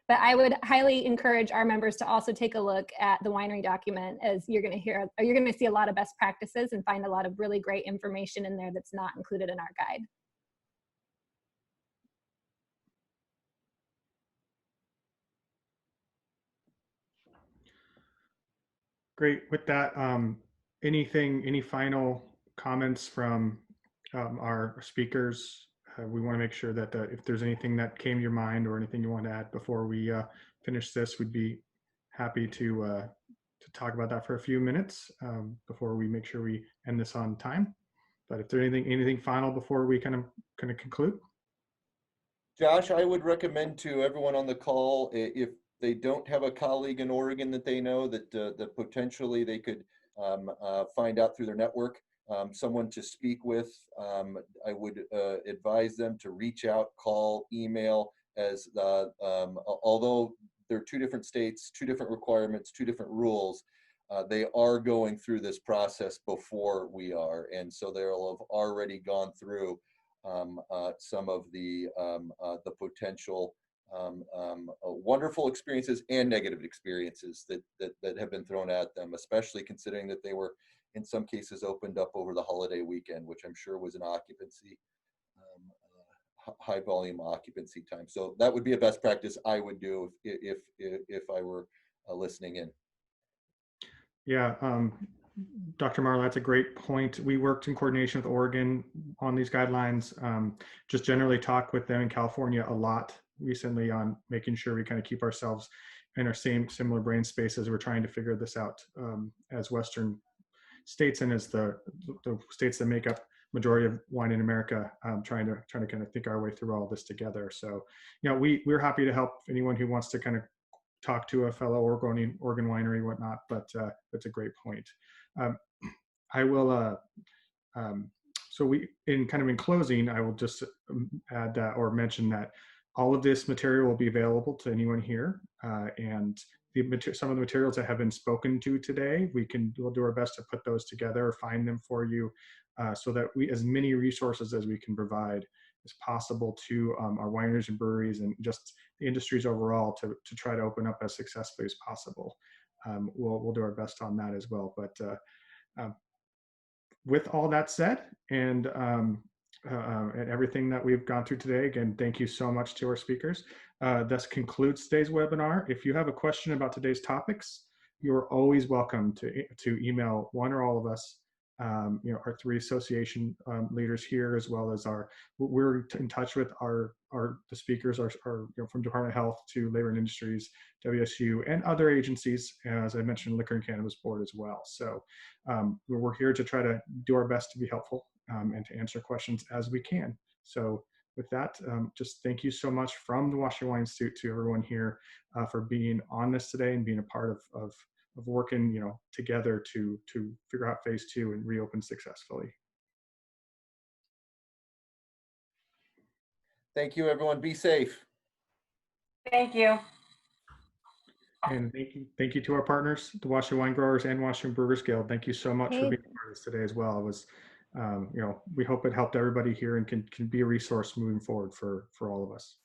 Speaker 2: But I would highly encourage our members to also take a look at the winery document, as you're going to see a lot of best practices and find a lot of really great information in there that's not included in our guide.
Speaker 1: Great. With that, any final comments from our speakers? We want to make sure that if there's anything that came to your mind or anything you want to add before we finish this, we'd be happy to talk about that for a few minutes before we make sure we end this on time. But if there's anything final before we kind of conclude.
Speaker 6: Josh, I would recommend to everyone on the call, if they don't have a colleague in Oregon that they know, that potentially they could find out through their network, someone to speak with. I would advise them to reach out, call, email, as although they're 2 different states, 2 different requirements, 2 different rules, they are going through this process before we are. And so they'll have already gone through some of the potential wonderful experiences and negative experiences that have been thrown at them, especially considering that they were in some cases opened up over the holiday weekend, which I'm sure was an occupancy, high volume occupancy time. So that would be a best practice I would do if I were listening in.
Speaker 1: Yeah, Dr. Marlowe, that's a great point. We worked in coordination with Oregon on these guidelines, just generally talked with them in California a lot recently on making sure we kind of keep ourselves in our similar brain space as we're trying to figure this out as Western states and as the states that make up majority of wine in America, trying to kind of think our way through all this together. So, you know, we're happy to help anyone who wants to kind of talk to a fellow Oregon winery, whatnot, but that's a great point. I will, so in closing, I will just add or mention that all of this material will be available to anyone here, and some of the materials that have been spoken to today, we'll do our best to put those together, find them for you, so that as many resources as we can provide as possible to our wineries and breweries and just the industries overall to try to open up as successfully as possible. We'll do our best on that as well. But with all that said, and everything that we've gone through today, again, thank you so much to our speakers. This concludes today's webinar. If you have a question about today's topics, you're always welcome to email one or all of us. You know, our 3 association leaders here, as well as we're in touch with the speakers are you know, from Department of Health to Labor and Industries, WSU, and other agencies, as I mentioned, Liquor and Cannabis Board as well. So we're here to try to do our best to be helpful and to answer questions as we can. So with that, just thank you so much from the Washington Wine Institute to everyone here for being on this today and being a part of working, you know, together to figure out phase 2 and reopen successfully.
Speaker 6: Thank you, everyone. Be safe.
Speaker 5: Thank you.
Speaker 1: And thank you to our partners, the Washington Winegrowers and Washington Brewers Guild. Thank you so much for being part of this today as well. It was, you know, we hope it helped everybody here and can be a resource moving forward for all of us.